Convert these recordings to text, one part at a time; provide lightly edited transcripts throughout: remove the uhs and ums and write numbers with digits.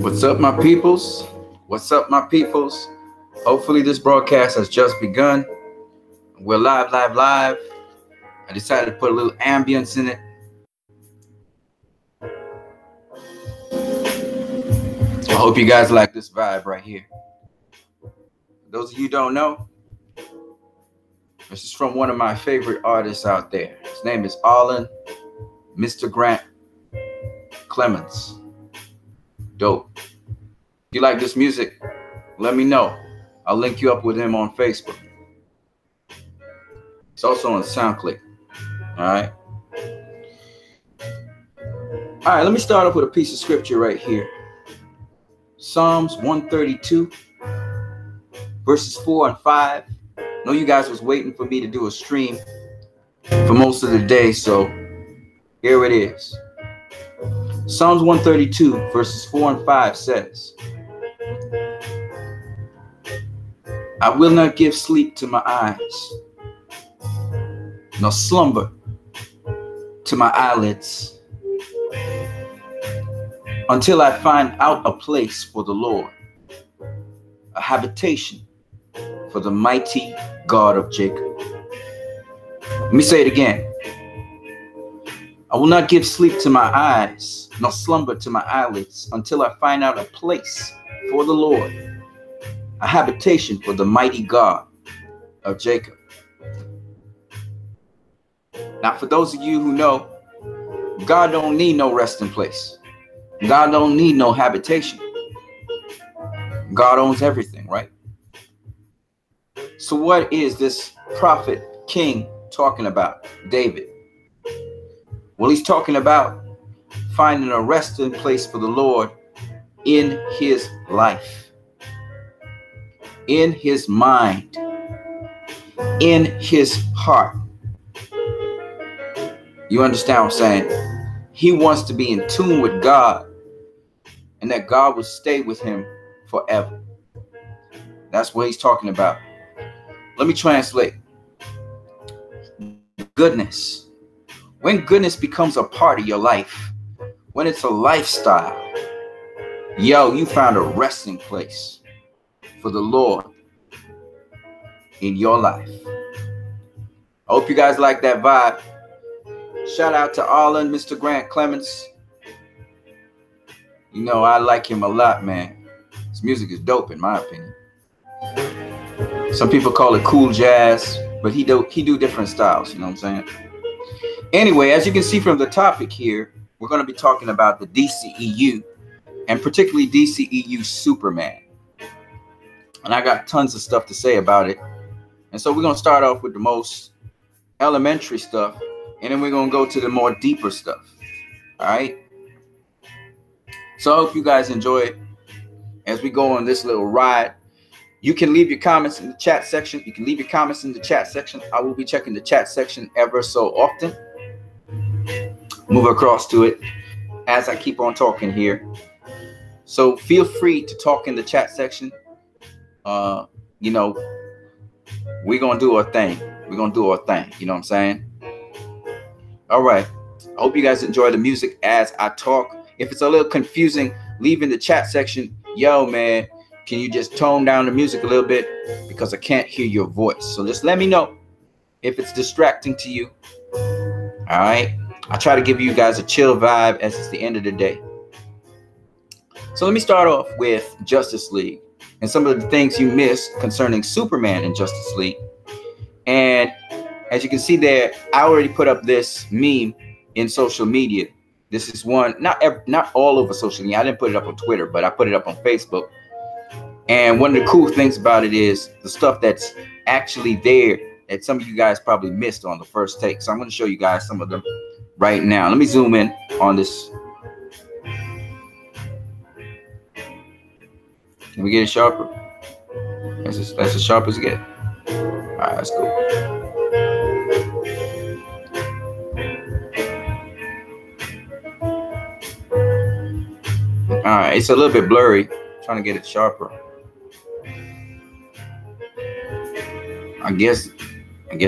What's up, my peoples? What's up, my peoples? Hopefully this broadcast has just begun. We're live. I decided to put a little ambience in it. I hope you guys like this vibe right here. For those of you who don't know, this is from one of my favorite artists out there. His name is Mr. Grant Clemens. Dope. If you like this music, let me know. I'll link you up with him on Facebook. It's also on SoundClick. All right, let me start off with a piece of scripture right here. Psalms 132, verses 4 and 5. I know you guys was waiting for me to do a stream for most of the day, so here it is. Psalms 132, verses 4 and 5 says, I will not give sleep to my eyes, nor slumber to my eyelids, until I find out a place for the Lord, a habitation for the mighty God of Jacob. Let me say it again. I will not give sleep to my eyes, nor slumber to my eyelids, until I find out a place for the Lord, a habitation for the mighty God of Jacob. Now, for those of you who know, God don't need no resting place. God don't need no habitation. God owns everything, right? So what is this prophet king talking about, David? Well, he's talking about finding a resting place for the Lord in his life, in his mind, in his heart. You understand what I'm saying? He wants to be in tune with God, and that God will stay with him forever. That's what he's talking about. Let me translate. Goodness. When goodness becomes a part of your life, when it's a lifestyle, you found a resting place for the Lord in your life. I hope you guys like that vibe. Shout out to Mr. Grant Clemens. You know, I like him a lot, man. His music is dope, in my opinion. Some people call it cool jazz, but he do different styles, you know what I'm saying? Anyway, as you can see from the topic here, we're going to be talking about the DCEU, and particularly DCEU Superman. And I got tons of stuff to say about it. And so we're going to start off with the most elementary stuff, and then we're going to go to the more deeper stuff. All right? So I hope you guys enjoy it as we go on this little ride. You can leave your comments in the chat section. I will be checking the chat section ever so often. Move across to it as I keep on talking here. So feel free to talk in the chat section. You know, we're going to do our thing. You know what I'm saying? All right. I hope you guys enjoy the music as I talk. If it's a little confusing, leave in the chat section. Yo, man, can you just tone down the music a little bit? Because I can't hear your voice. So just let me know if it's distracting to you. All right. I try to give you guys a chill vibe as it's the end of the day. So let me start off with Justice League and some of the things you missed concerning Superman in Justice League. And as you can see there, I already put up this meme in social media. This is one, not all over social media. I didn't put it up on Twitter, but I put it up on Facebook. And one of the cool things about it is the stuff that's actually there that some of you guys probably missed on the first take. So I'm going to show you guys some of them right now. Let me zoom in on this. Can we get it sharper? That's as sharp as it gets. All right, that's cool. All right, it's a little bit blurry. I'm trying to get it sharper. I guess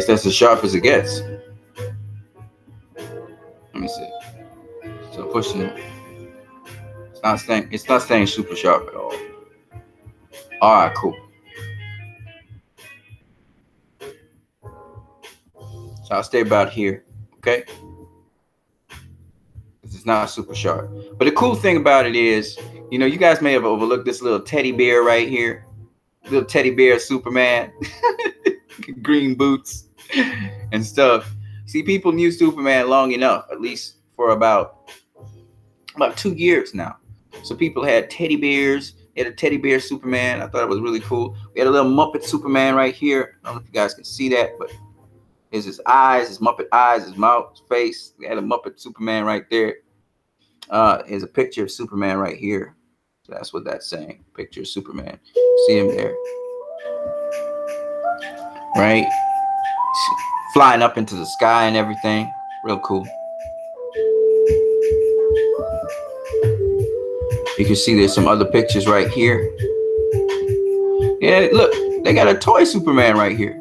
that's as sharp as it gets. me see. So pushing it. It's not staying super sharp at all. All right, cool. So I'll stay about here, okay? It's not super sharp. But the cool thing about it is, you know, you guys may have overlooked this little teddy bear right here. Little teddy bear Superman. Green boots and stuff. See, people knew Superman long enough, at least for about 2 years now. So people had teddy bears. They had a teddy bear Superman. I thought it was really cool. We had a little Muppet Superman right here. I don't know if you guys can see that, but here's his eyes, his Muppet eyes, his mouth, his face. We had a Muppet Superman right there. Here's a picture of Superman right here. So that's what that's saying. Picture of Superman. See him there. Right? Flying up into the sky and everything. Real cool. You can see there's some other pictures right here. Yeah, look, they got a toy Superman right here.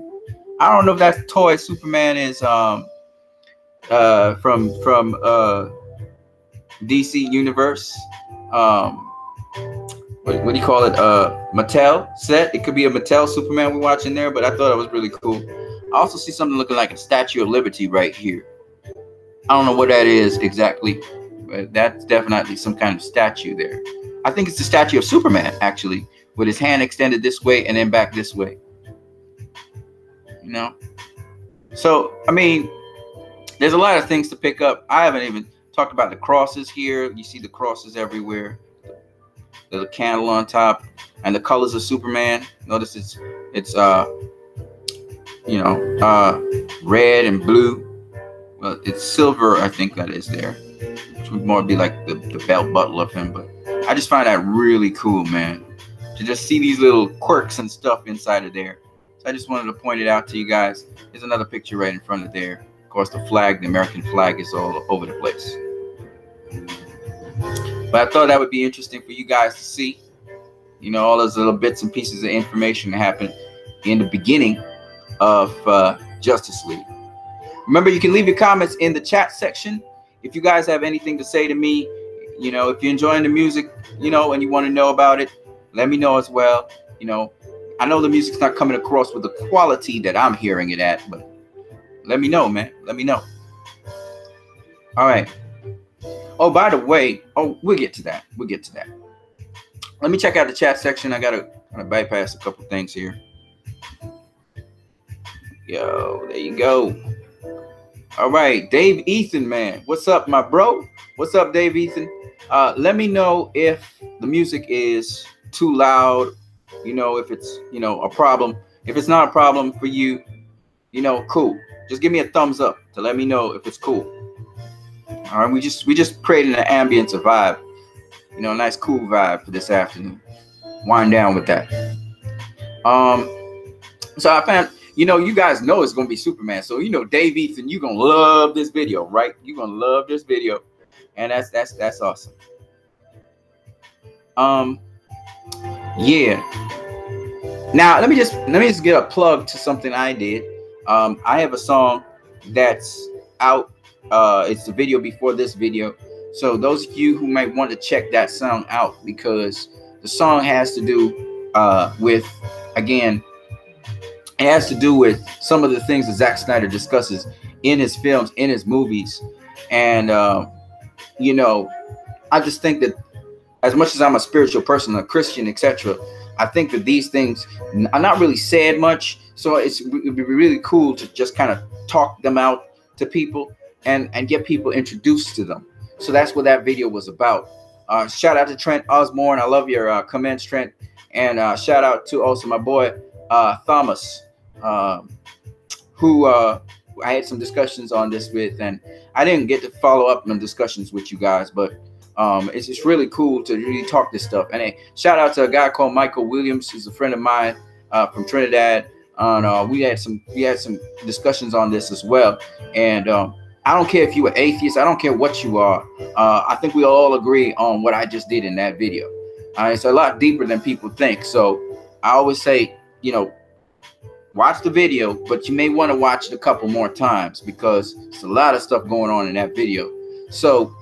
I don't know if that toy Superman is from DC Universe. What do you call it? Mattel set. It could be a Mattel Superman we're watching there, but I thought it was really cool. I also see something looking like a Statue of Liberty right here. I don't know what that is exactly, but that's definitely some kind of statue there. I think it's the statue of Superman, actually, with his hand extended this way and then back this way. You know? So, I mean, there's a lot of things to pick up. I haven't even talked about the crosses here. You see the crosses everywhere. There's a candle on top, and the colors of Superman. Notice it's red and blue. Well, it's silver, I think that is there, which would more be like the belt buckle of him. But I just find that really cool, man, to just see these little quirks and stuff inside of there. So I just wanted to point it out to you guys. There's another picture right in front of there. Of course, the flag, the American flag, is all over the place. But I thought that would be interesting for you guys to see. You know, all those little bits and pieces of information that happened in the beginning of Justice League. Remember, you can leave your comments in the chat section. If you guys have anything to say to me, you know, if you're enjoying the music, you know, and you want to know about it, let me know as well. You know, I know the music's not coming across with the quality that I'm hearing it at, but let me know, man. Let me know. All right. Oh, by the way, we'll get to that. We'll get to that. Let me check out the chat section. I gotta bypass a couple things here. Yo, there you go. All right, Dave Ethan, man. What's up, my bro? What's up, Dave Ethan? Let me know if the music is too loud, you know, if it's, you know, a problem. If it's not a problem for you, you know, cool. Just give me a thumbs up to let me know if it's cool. All right, we just creating an ambience, a vibe, you know, a nice cool vibe for this afternoon. Wind down with that. So I found, you know, you guys know it's gonna be Superman. So you know, Dave Ethan, you're gonna love this video, right? You're gonna love this video, and that's awesome. Yeah. Now let me just get a plug to something I did. I have a song that's out. It's the video before this video. So those of you who might want to check that song out, because the song has to do with, again, it has to do with some of the things that Zack Snyder discusses in his films, in his movies. And, you know, I just think that as much as I'm a spiritual person, a Christian, etc., I think that these things are not really said much. So it would be really cool to just kind of talk them out to people and get people introduced to them. So that's what that video was about. Shout out to Trent Osborne. I love your comments, Trent. And shout out to also my boy, Thomas, who I had some discussions on this with, and I didn't get to follow up on discussions with you guys, but it's just really cool to really talk this stuff. And shout out to a guy called Michael Williams, who's a friend of mine from Trinidad. We had some discussions on this as well. And I don't care if you're an atheist. I don't care what you are. I think we all agree on what I just did in that video. It's a lot deeper than people think. So I always say, you know, watch the video, but you may want to watch it a couple more times because there's a lot of stuff going on in that video. So,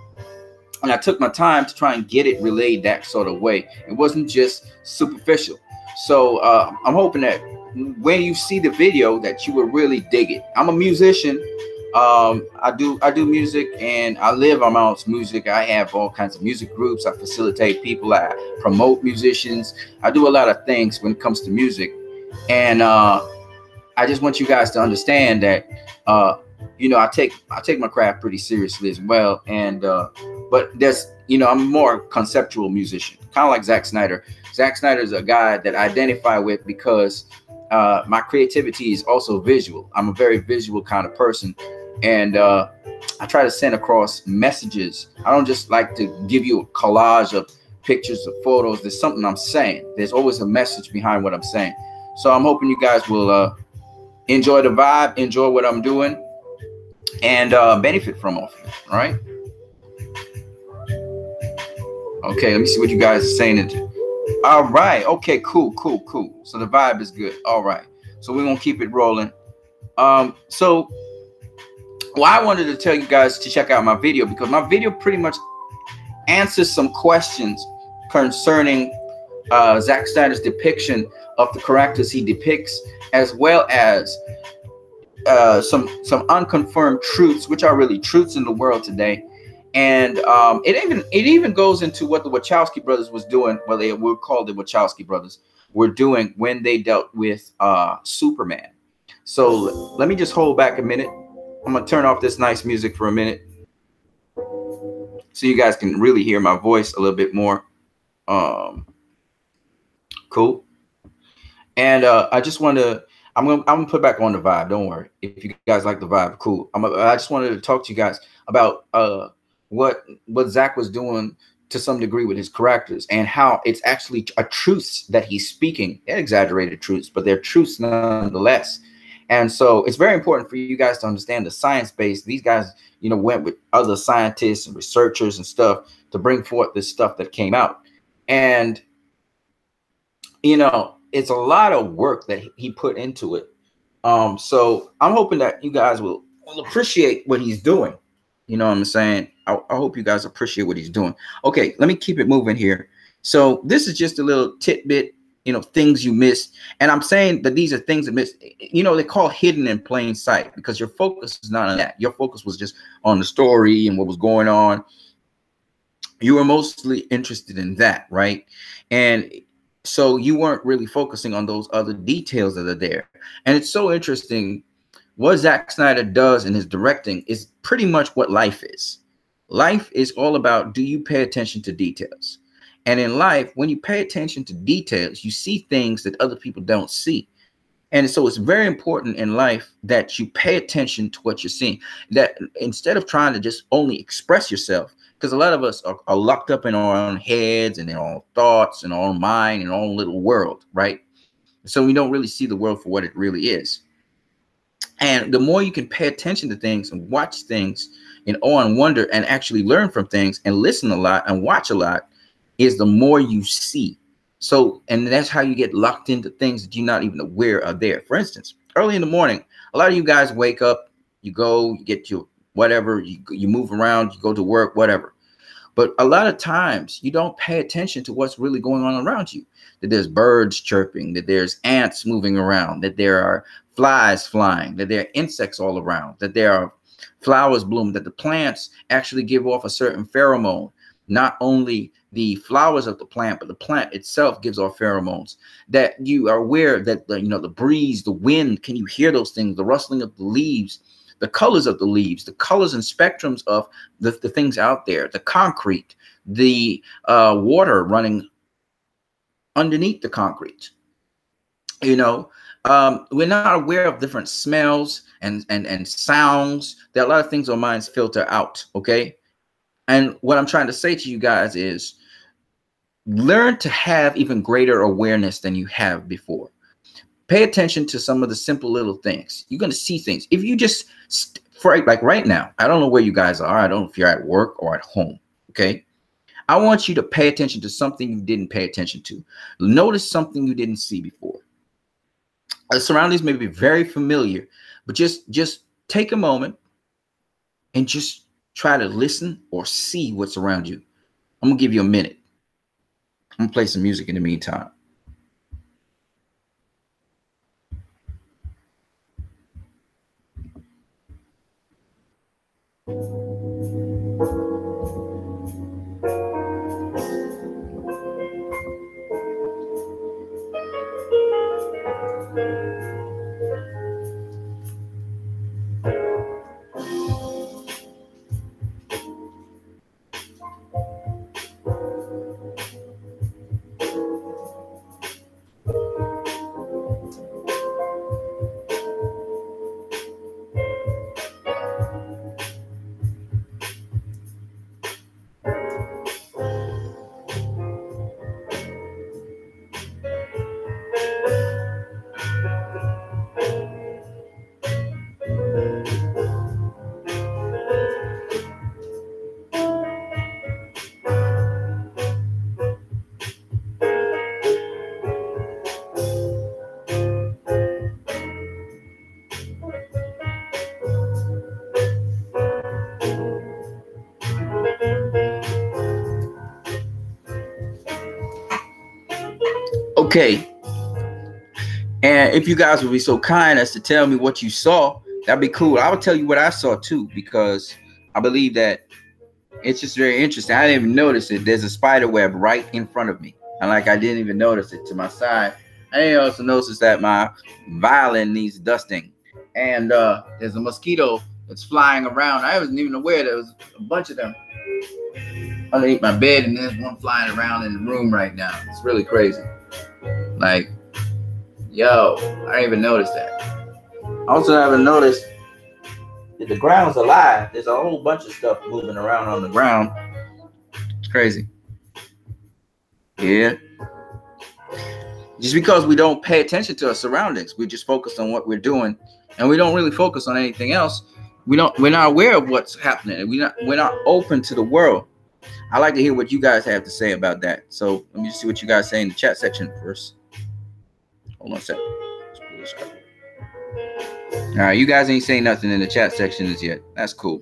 and I took my time to try and get it relayed that sort of way. It wasn't just superficial. So I'm hoping that when you see the video that you will really dig it. I'm a musician. I do music, and I live amongst music. I have all kinds of music groups. I facilitate people. I promote musicians. I do a lot of things when it comes to music. And I just want you guys to understand that I take my craft pretty seriously as well. And but there's I'm a more conceptual musician, kind of like Zack Snyder. Zack Snyder is a guy that I identify with because my creativity is also visual. I'm a very visual kind of person, and I try to send across messages. I don't just like to give you a collage of pictures or photos. There's something I'm saying. There's always a message behind what I'm saying. So I'm hoping you guys will enjoy the vibe, enjoy what I'm doing, and benefit from all of it. All right. Okay, let me see what you guys are saying. All right. Okay, cool. So the vibe is good. All right. So we're going to keep it rolling. So I wanted to tell you guys to check out my video, because my video pretty much answers some questions concerning Zack Snyder's depiction of the characters he depicts, as well as some unconfirmed truths, which are really truths in the world today. And it even goes into what the Wachowski brothers was doing. Well, they were called the Wachowski brothers were doing when they dealt with Superman. So let me just hold back a minute. I'm gonna turn off this nice music for a minute, so you guys can really hear my voice a little bit more. Cool. And I just want to. I'm gonna put back on the vibe. Don't worry. If you guys like the vibe, cool. I just wanted to talk to you guys about what Zack was doing to some degree with his characters, and how it's actually a truths that he's speaking. They're exaggerated truths, but they're truths nonetheless. And so it's very important for you guys to understand the science base. These guys, went with other scientists and researchers and stuff to bring forth this stuff that came out. And it's a lot of work that he put into it. So I'm hoping that you guys will appreciate what he's doing. You know what I'm saying? I hope you guys appreciate what he's doing. Okay, let me keep it moving here. So this is just a little tidbit, things you missed. And I'm saying that these are things that missed. They call hidden in plain sight, because your focus is not on that. Your focus was just on the story and what was going on. You were mostly interested in that, right? And so you weren't really focusing on those other details that are there. And it's so interesting. What Zack Snyder does in his directing is pretty much what life is. Life is all about, do you pay attention to details? And in life, when you pay attention to details, you see things that other people don't see. And so it's very important in life that you pay attention to what you're seeing, that instead of trying to just only express yourself, because a lot of us are locked up in our own heads and in our own thoughts and our own mind and our own little world, right? So we don't really see the world for what it really is. And the more you can pay attention to things and watch things in awe and wonder, and actually learn from things and listen a lot and watch a lot, is the more you see. So, and that's how you get locked into things that you're not even aware are there. For instance, early in the morning, a lot of you guys wake up, you go, you get your whatever, you move around, you go to work, whatever. But a lot of times you don't pay attention to what's really going on around you, that there's birds chirping, that there's ants moving around, that there are flies flying, that there are insects all around, that there are flowers bloom, that the plants actually give off a certain pheromone. Not only the flowers of the plant, but the plant itself gives off pheromones, that you are aware that the breeze, the wind, can you hear those things, the rustling of the leaves, the colors of the leaves, the colors and spectrums of the things out there, the concrete, the water running underneath the concrete. We're not aware of different smells and sounds. There are a lot of things our minds filter out. Okay. And what I'm trying to say to you guys is learn to have even greater awareness than you have before. Pay attention to some of the simple little things. You're going to see things. If you just, like right now, I don't know where you guys are. I don't know if you're at work or at home. Okay. I want you to pay attention to something you didn't pay attention to. Notice something you didn't see before. The surroundings may be very familiar, but just take a moment and just try to listen or see what's around you. I'm gonna give you a minute. I'm gonna play some music in the meantime. Okay. And if you guys would be so kind as to tell me what you saw, that'd be cool. I would tell you what I saw too, because I believe that it's just very interesting. I didn't even notice it. There's a spider web right in front of me. And like I didn't even notice it to my side. I didn't also notice that my violin needs dusting. And there's a mosquito that's flying around. I wasn't even aware there was a bunch of them underneath my bed, and there's one flying around in the room right now. It's really crazy. Like, yo, I didn't even notice that. I also haven't noticed that the ground's alive. There's a whole bunch of stuff moving around on the ground. It's crazy. Yeah. Just because we don't pay attention to our surroundings, we just focus on what we're doing, and we don't really focus on anything else. We're not aware of what's happening. We're not open to the world. I like to hear what you guys have to say about that. So let me just see what you guys say in the chat section first. Hold on a second. All right, you guys ain't saying nothing in the chat section as yet. That's cool.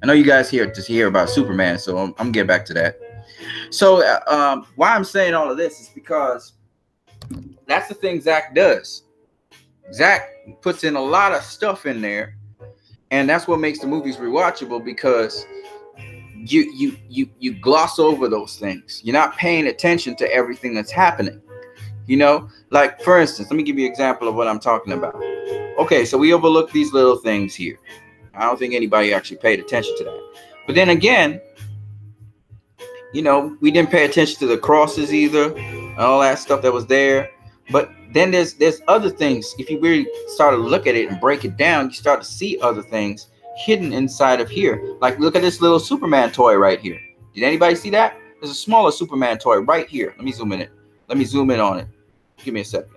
I know you guys here to hear about Superman, so I'm getting back to that. So why I'm saying all of this is because that's the thing Zach does. Zach puts in a lot of stuff in there, and that's what makes the movies rewatchable, because you gloss over those things. You're not paying attention to everything that's happening. You know, like for instance, let me give you an example of what I'm talking about. Okay, so we overlook these little things here. I don't think anybody actually paid attention to that. But then again, you know, we didn't pay attention to the crosses either, and all that stuff that was there. But then there's other things. If you really start to look at it and break it down, you start to see other things hidden inside of here. Like, look at this little Superman toy right here. Did anybody see that? There's a smaller Superman toy right here. Let me zoom in it. Let me zoom in on it. Give me a second.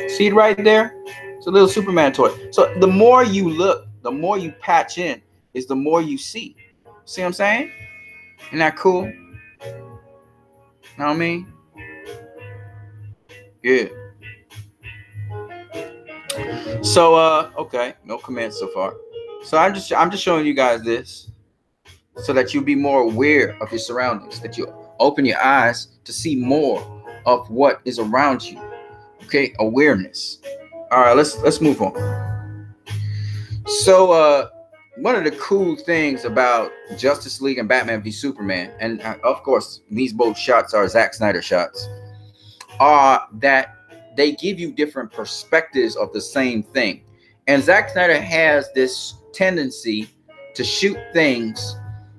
See it right there? It's a little Superman toy. So the more you look, the more you patch in, is the more you see. See what I'm saying? Isn't that cool? Know what I mean? Yeah. So okay, no comments so far. So I'm just showing you guys this so that you'll be more aware of your surroundings, that you open your eyes to see more of what is around you. Okay, awareness. All right, let's move on. So one of the cool things about Justice League and Batman v Superman, and of course these both shots are Zack Snyder shots, are that they give you different perspectives of the same thing. And Zack Snyder has this tendency to shoot things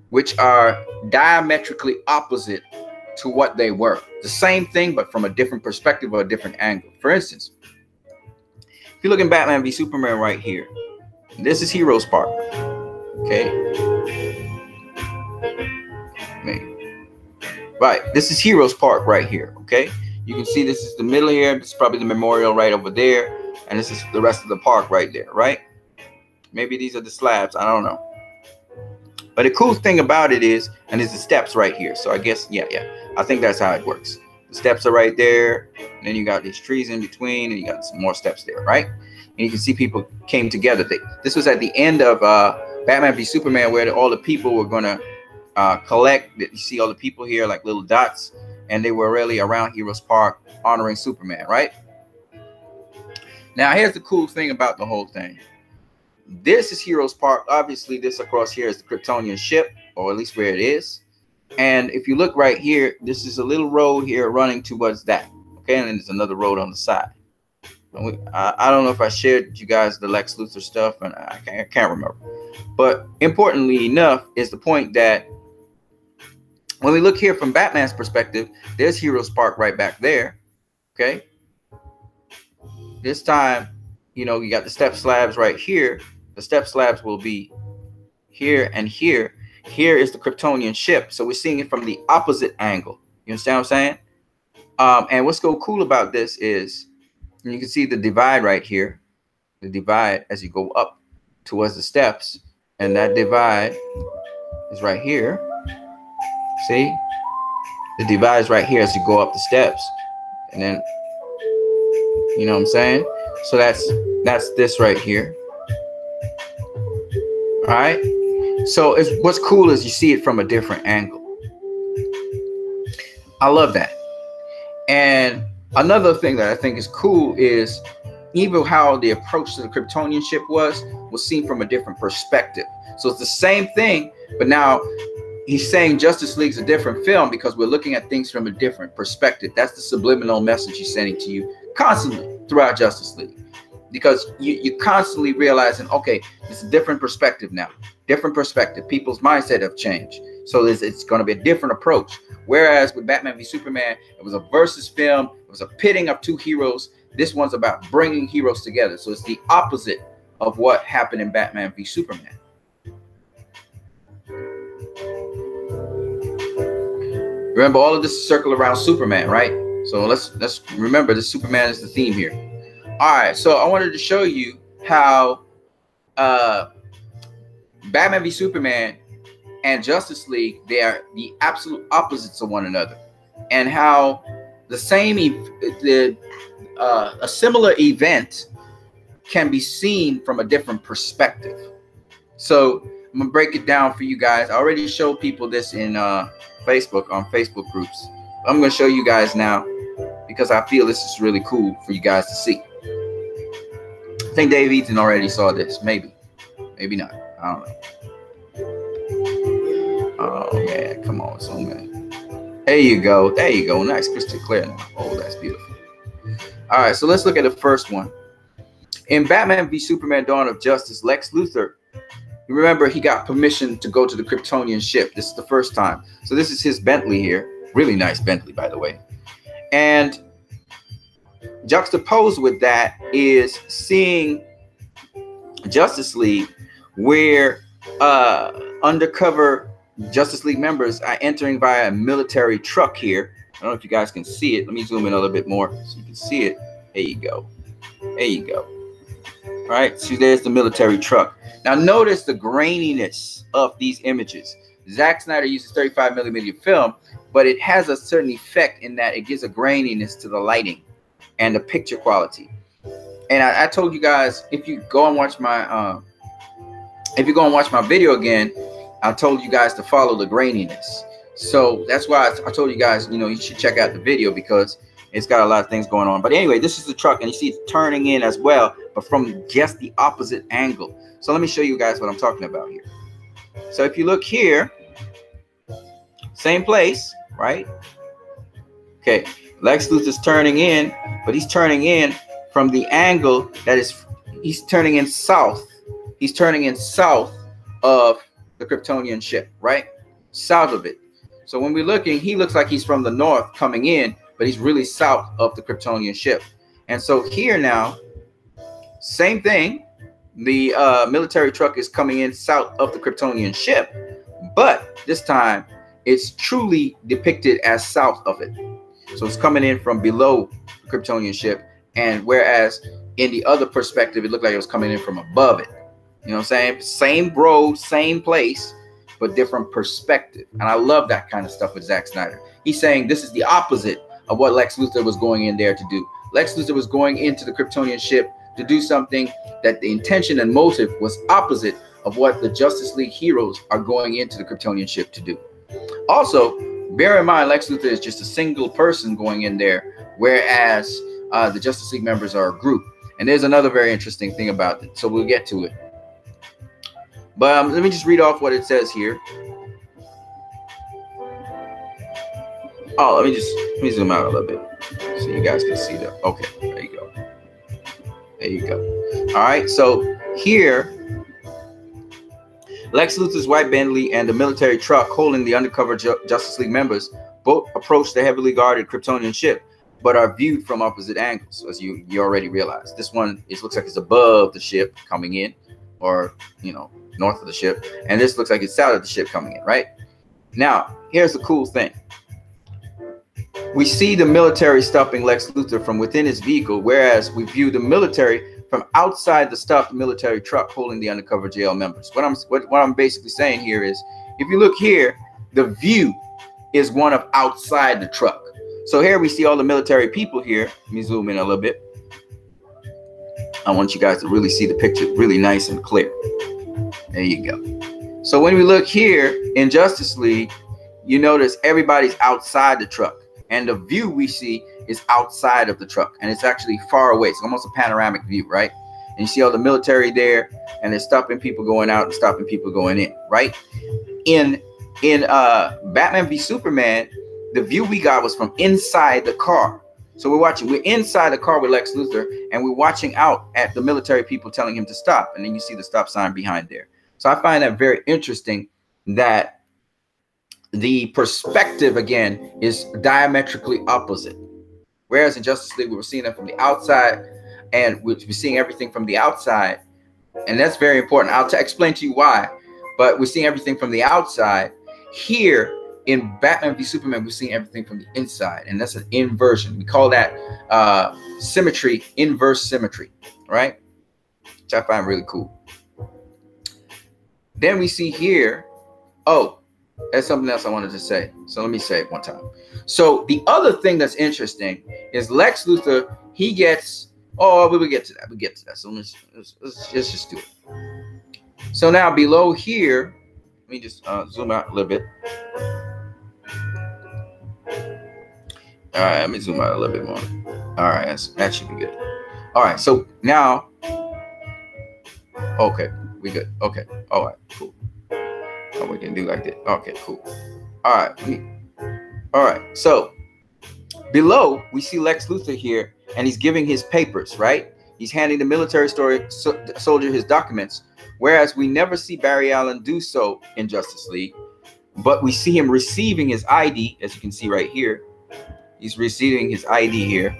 which are diametrically opposite to what they were. The same thing, but from a different perspective or a different angle. For instance, if you look in Batman v Superman right here, this is Heroes Park. Okay. Right. This is Heroes Park right here. Okay. You can see this is the middle here. This is probably the memorial right over there. And this is the rest of the park right there. Right. Maybe these are the slabs. I don't know. But the cool thing about it is, and there's the steps right here. So I guess, yeah. I think that's how it works. The steps are right there. And then you got these trees in between, and you got some more steps there, right? and you can see people came together. This was at the end of Batman v Superman, where all the people were going to collect. You see all the people here like little dots, and they were really around Heroes Park honoring Superman, right? Now, here's the cool thing about the whole thing. This is Heroes Park. Obviously, this across here is the Kryptonian ship, or at least where it is. And if you look right here, this is a little road here running towards that. Okay, and then there's another road on the side. I don't know if I shared you guys the Lex Luthor stuff, and I can't remember. But importantly enough is the point that when we look here from Batman's perspective, there's Heroes Park right back there. Okay. This time, you know, you got the step slabs right here. The step slabs will be here and here. Here is the Kryptonian ship. So we're seeing it from the opposite angle. You understand what I'm saying? And what's so cool about this is you can see the divide right here. The divide as you go up towards the steps. And that divide is right here. See? The divide is right here as you go up the steps. And then, you know what I'm saying? So that's this right here. All right. So what's cool is you see it from a different angle. I love that. And another thing that I think is cool is even how the approach to the Kryptonian ship was seen from a different perspective. So it's the same thing, but now he's saying Justice League's a different film because we're looking at things from a different perspective. That's the subliminal message he's sending to you constantly throughout Justice League. Because you're constantly realizing, okay, it's a different perspective now. Different perspective. People's mindset have changed. So it's going to be a different approach. Whereas with Batman v Superman, it was a versus film. It was a pitting of two heroes. This one's about bringing heroes together. So it's the opposite of what happened in Batman v Superman. Remember, all of this circle around Superman, right? So let's remember that Superman is the theme here. All right, so I wanted to show you how Batman v Superman and Justice League, they are the absolute opposites of one another, and how the same a similar event can be seen from a different perspective. So I'm gonna break it down for you guys. I already showed people this in Facebook, on Facebook groups. I'm gonna show you guys now because I feel this is really cool for you guys to see. I think Dave Eaton already saw this. Maybe not. I don't know. Oh man, come on, so man. There you go. There you go. Nice, crystal clear now. Oh, that's beautiful. All right, so let's look at the first one. In Batman v Superman: Dawn of Justice, Lex Luthor, you remember he got permission to go to the Kryptonian ship. This is the first time. So this is his Bentley here. Really nice Bentley, by the way. And juxtaposed with that is seeing Justice League, where undercover Justice League members are entering via a military truck here. I don't know if you guys can see it. Let me zoom in a little bit more so you can see it. There you go. There you go. All right, so there's the military truck. Now notice the graininess of these images. Zack Snyder uses 35mm film, but it has a certain effect in that it gives a graininess to the lighting and the picture quality. And I told you guys, if you go and watch my video again, I told you guys to follow the graininess. So that's why I told you guys, you know, you should check out the video because it's got a lot of things going on. But anyway, this is the truck, and you see it's turning in as well, but from just the opposite angle. So let me show you guys what I'm talking about here. So if you look here, same place, right? Okay, Lex Luthor's turning in, but he's turning in from the angle that is, he's turning in south. He's turning in south of the Kryptonian ship, right? South of it. So when we're looking, he looks like he's from the north coming in, but he's really south of the Kryptonian ship. And so here now, same thing. The military truck is coming in south of the Kryptonian ship, but this time it's truly depicted as south of it. So it's coming in from below the Kryptonian ship, and whereas in the other perspective, it looked like it was coming in from above it. You know what I'm saying? Same road, same place, but different perspective. And I love that kind of stuff with Zack Snyder. He's saying this is the opposite of what Lex Luthor was going in there to do. Lex Luthor was going into the Kryptonian ship to do something that the intention and motive was opposite of what the Justice League heroes are going into the Kryptonian ship to do. Also, bear in mind, Lex Luthor is just a single person going in there, whereas the Justice League members are a group. And there's another very interesting thing about it, so we'll get to it. But let me just read off what it says here. Oh, let me zoom out a little bit so you guys can see that. Okay, there you go. There you go. All right, so here, Lex Luthor's white Bentley and the military truck holding the undercover Justice League members both approach the heavily guarded Kryptonian ship, but are viewed from opposite angles, as you already realized. This one, it looks like it's above the ship coming in, or, you know, north of the ship, and this looks like it's south of the ship coming in, right? Now, here's the cool thing. We see the military stopping Lex Luthor from within his vehicle, whereas we view the military from outside the stopped military truck holding the undercover jail members. What I'm basically saying here is, if you look here, the view is one of outside the truck. So here we see all the military people here. Let me zoom in a little bit. I want you guys to really see the picture really nice and clear. There you go. So when we look here in Justice League, you notice everybody's outside the truck. And the view we see is outside of the truck. And it's actually far away. It's almost a panoramic view, right? And you see all the military there. And they're stopping people going out and stopping people going in, right? In Batman v Superman, the view we got was from inside the car. So we're inside the car with Lex Luthor, and we're watching out at the military people telling him to stop. And then you see the stop sign behind there. So I find that very interesting that the perspective, again, is diametrically opposite. Whereas in Justice League, we were seeing it from the outside, and we're seeing everything from the outside. And that's very important. I'll explain to you why. But we're seeing everything from the outside. Here, in Batman v Superman, we're seeing everything from the inside. And that's an inversion. We call that symmetry, inverse symmetry, right? Which I find really cool. Then we see here, oh, that's something else I wanted to say. So let me say it one time. So the other thing that's interesting is Lex Luthor, he gets, oh, we will get to that. We'll get to that. So let's just do it. So now below here, let me just zoom out a little bit. All right, let me zoom out a little bit more. All right, that should be good. All right, so now, okay, we good. Okay, all right, cool. Oh, we can do like that. Okay, cool. All right, all right. So below, we see Lex Luthor here, and he's giving his papers, right? He's handing the military soldier his documents, whereas we never see Barry Allen do so in Justice League, but we see him receiving his ID, as you can see right here. He's receiving his ID here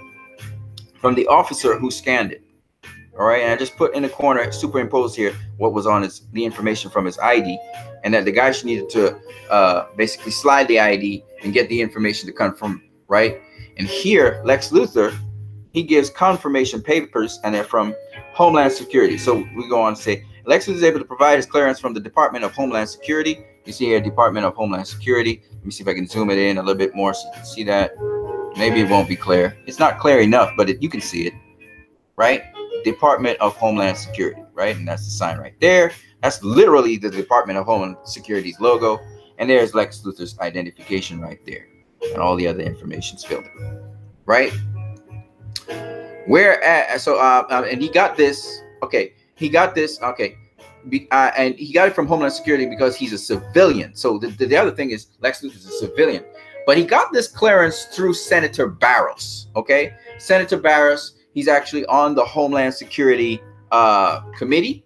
from the officer who scanned it. All right, and I just put in the corner, superimposed here, what was on the information from his ID, and that the guy needed to basically slide the ID and get the information to come from, right? And here, Lex Luthor, he gives confirmation papers, and they're from Homeland Security. So we go on to say, Lex Luthor is able to provide his clearance from the Department of Homeland Security. You see here, Department of Homeland Security. Let me see if I can zoom it in a little bit more so you can see that. Maybe it won't be clear. It's not clear enough, but you can see it, right? Department of Homeland Security, right? And that's the sign right there. That's literally the Department of Homeland Security's logo. And there's Lex Luthor's identification right there. And all the other information's filled in, right? And he got this, okay. He got this, okay. And he got it from Homeland Security because he's a civilian. So the other thing is Lex Luthor's a civilian. But he got this clearance through Senator Barros, okay? Senator Barros, he's actually on the Homeland Security committee,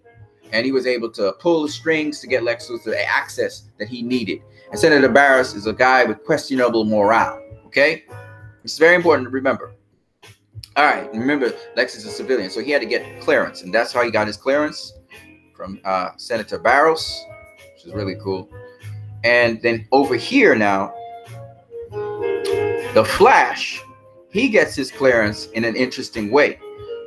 and he was able to pull the strings to get Lex Luthor the access that he needed. And Senator Barros is a guy with questionable morale, okay? It's very important to remember. All right, remember, Lex is a civilian, so he had to get clearance, and that's how he got his clearance from Senator Barros, which is really cool. And then over here now, the Flash, he gets his clearance in an interesting way.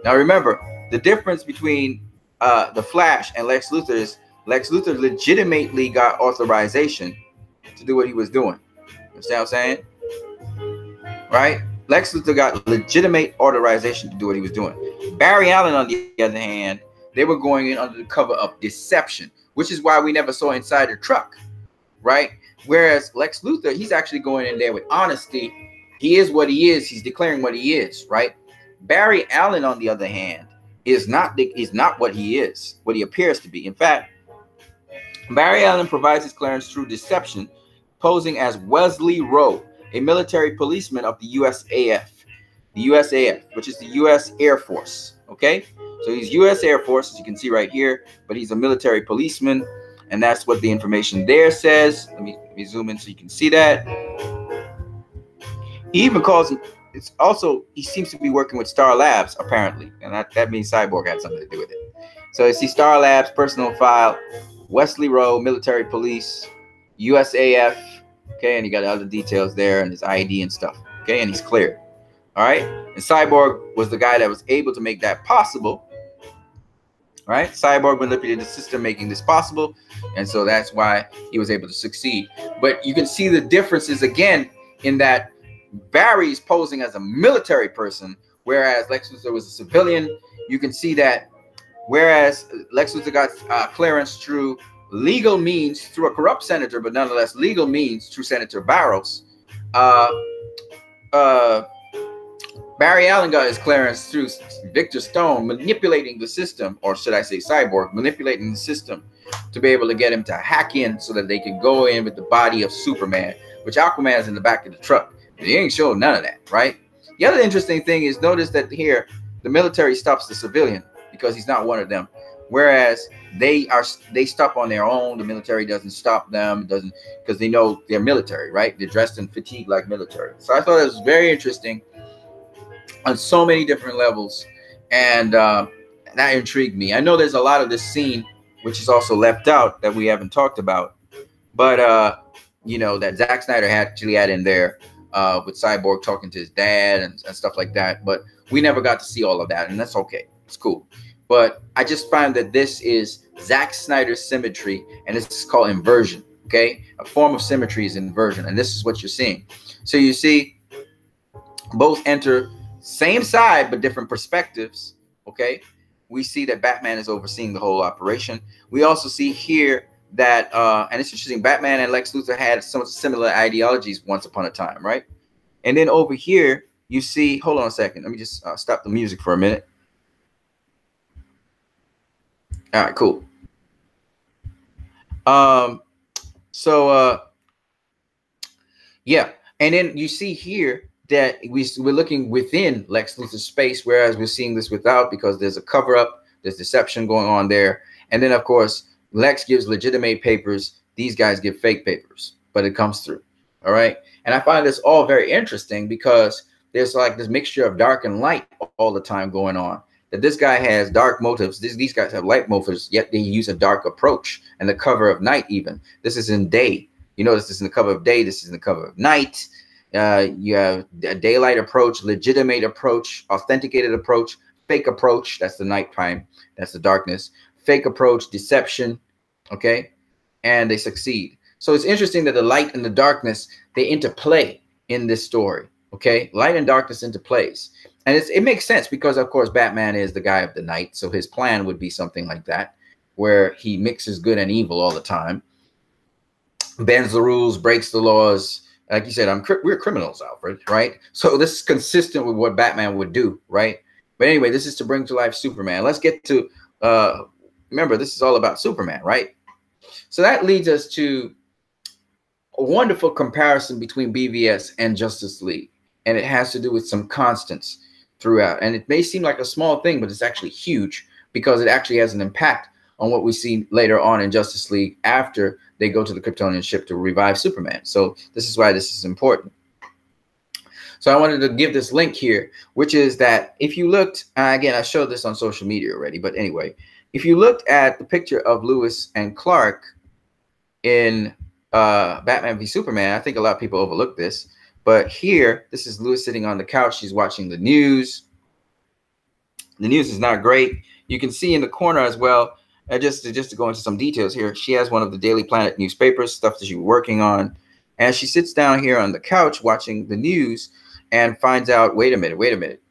Now remember, the difference between the Flash and Lex Luthor is Lex Luthor legitimately got authorization to do what he was doing. Understand what I'm saying? Right? Lex Luthor got legitimate authorization to do what he was doing. Barry Allen, on the other hand, they were going in under the cover of deception, which is why we never saw inside the truck, right? Whereas Lex Luthor, he's actually going in there with honesty. He is what he is. He's declaring what he is, right? Barry Allen, on the other hand, is not what he is, what he appears to be. In fact, Barry Allen provides his clearance through deception, posing as Wesley Rowe, a military policeman of the USAF. The USAF, which is the U.S. Air Force, okay? So he's U.S. Air Force, as you can see right here, but he's a military policeman, and that's what the information there says. Let me zoom in so you can see that. He even calls him, it's also, he seems to be working with Star Labs, apparently, and that means Cyborg had something to do with it. So you see Star Labs, personal file, Wesley Rowe, military police, USAF, okay, and you got other details there and his ID and stuff, okay, and he's cleared. All right, and Cyborg was the guy that was able to make that possible. Right, Cyborg manipulated the system, making this possible, and so that's why he was able to succeed. But you can see the differences again in that Barry's posing as a military person, whereas Lex Luthor was a civilian. You can see that whereas Lex Luthor got clearance through legal means, through a corrupt senator, but nonetheless legal means through Senator Barrows. Barry Allen got his clearance through Victor Stone manipulating the system, or should I say Cyborg, manipulating the system to be able to get him to hack in so that they could go in with the body of Superman, which Aquaman is in the back of the truck. They ain't showing none of that, right? The other interesting thing is notice that here the military stops the civilian because he's not one of them, whereas they stop on their own. The military doesn't stop them, doesn't, because they know they're military, right? They're dressed in fatigue like military. So I thought it was very interesting on so many different levels, and that intrigued me. I know there's a lot of this scene which is also left out that we haven't talked about, but you know, that Zack Snyder actually had in there with Cyborg talking to his dad and stuff like that, but we never got to see all of that, and that's okay. It's cool. But I just find that this is Zack Snyder's symmetry, and this is called inversion, okay? A form of symmetry is inversion, and this is what you're seeing. So you see both enter same side, but different perspectives, okay? We see that Batman is overseeing the whole operation. We also see here that, and it's interesting, Batman and Lex Luthor had some similar ideologies once upon a time, right? And then over here, you see, hold on a second. Let me just stop the music for a minute. All right, cool. Yeah, and then you see here that we're looking within Lex Luthor's space, whereas we're seeing this without, because there's a cover-up, there's deception going on there. And then, of course, Lex gives legitimate papers. These guys give fake papers, but it comes through. All right. And I find this all very interesting because there's like this mixture of dark and light all the time going on. That this guy has dark motives. These guys have light motives, yet they use a dark approach. And the cover of night even. This is in day. You notice this is in the cover of day. This is in the cover of night. You have a daylight approach, legitimate approach, authenticated approach, fake approach. That's the nighttime. That's the darkness. Fake approach, deception. Okay. And they succeed. So it's interesting that the light and the darkness, they interplay in this story. Okay. Light and darkness interplays. And it makes sense because, of course, Batman is the guy of the night. So his plan would be something like that, where he mixes good and evil all the time, bends the rules, breaks the laws. Like you said, we're criminals, Alfred, right? So this is consistent with what Batman would do, right? But anyway, this is to bring to life Superman. Let's get to, remember, this is all about Superman, right? So that leads us to a wonderful comparison between BVS and Justice League. And it has to do with some constants throughout. And it may seem like a small thing, but it's actually huge because it actually has an impact on what we see later on in Justice League after they go to the Kryptonian ship to revive Superman. So this is why this is important. So I wanted to give this link here, which is that if you looked, again, I showed this on social media already, but anyway, if you looked at the picture of Lewis and Clark in Batman v Superman, I think a lot of people overlook this, but here, this is Lewis sitting on the couch. She's watching the news. The news is not great. You can see in the corner as well, just to go into some details here, she has one of the Daily Planet newspapers, stuff that she's working on. And she sits down here on the couch watching the news. and finds out, wait a minute.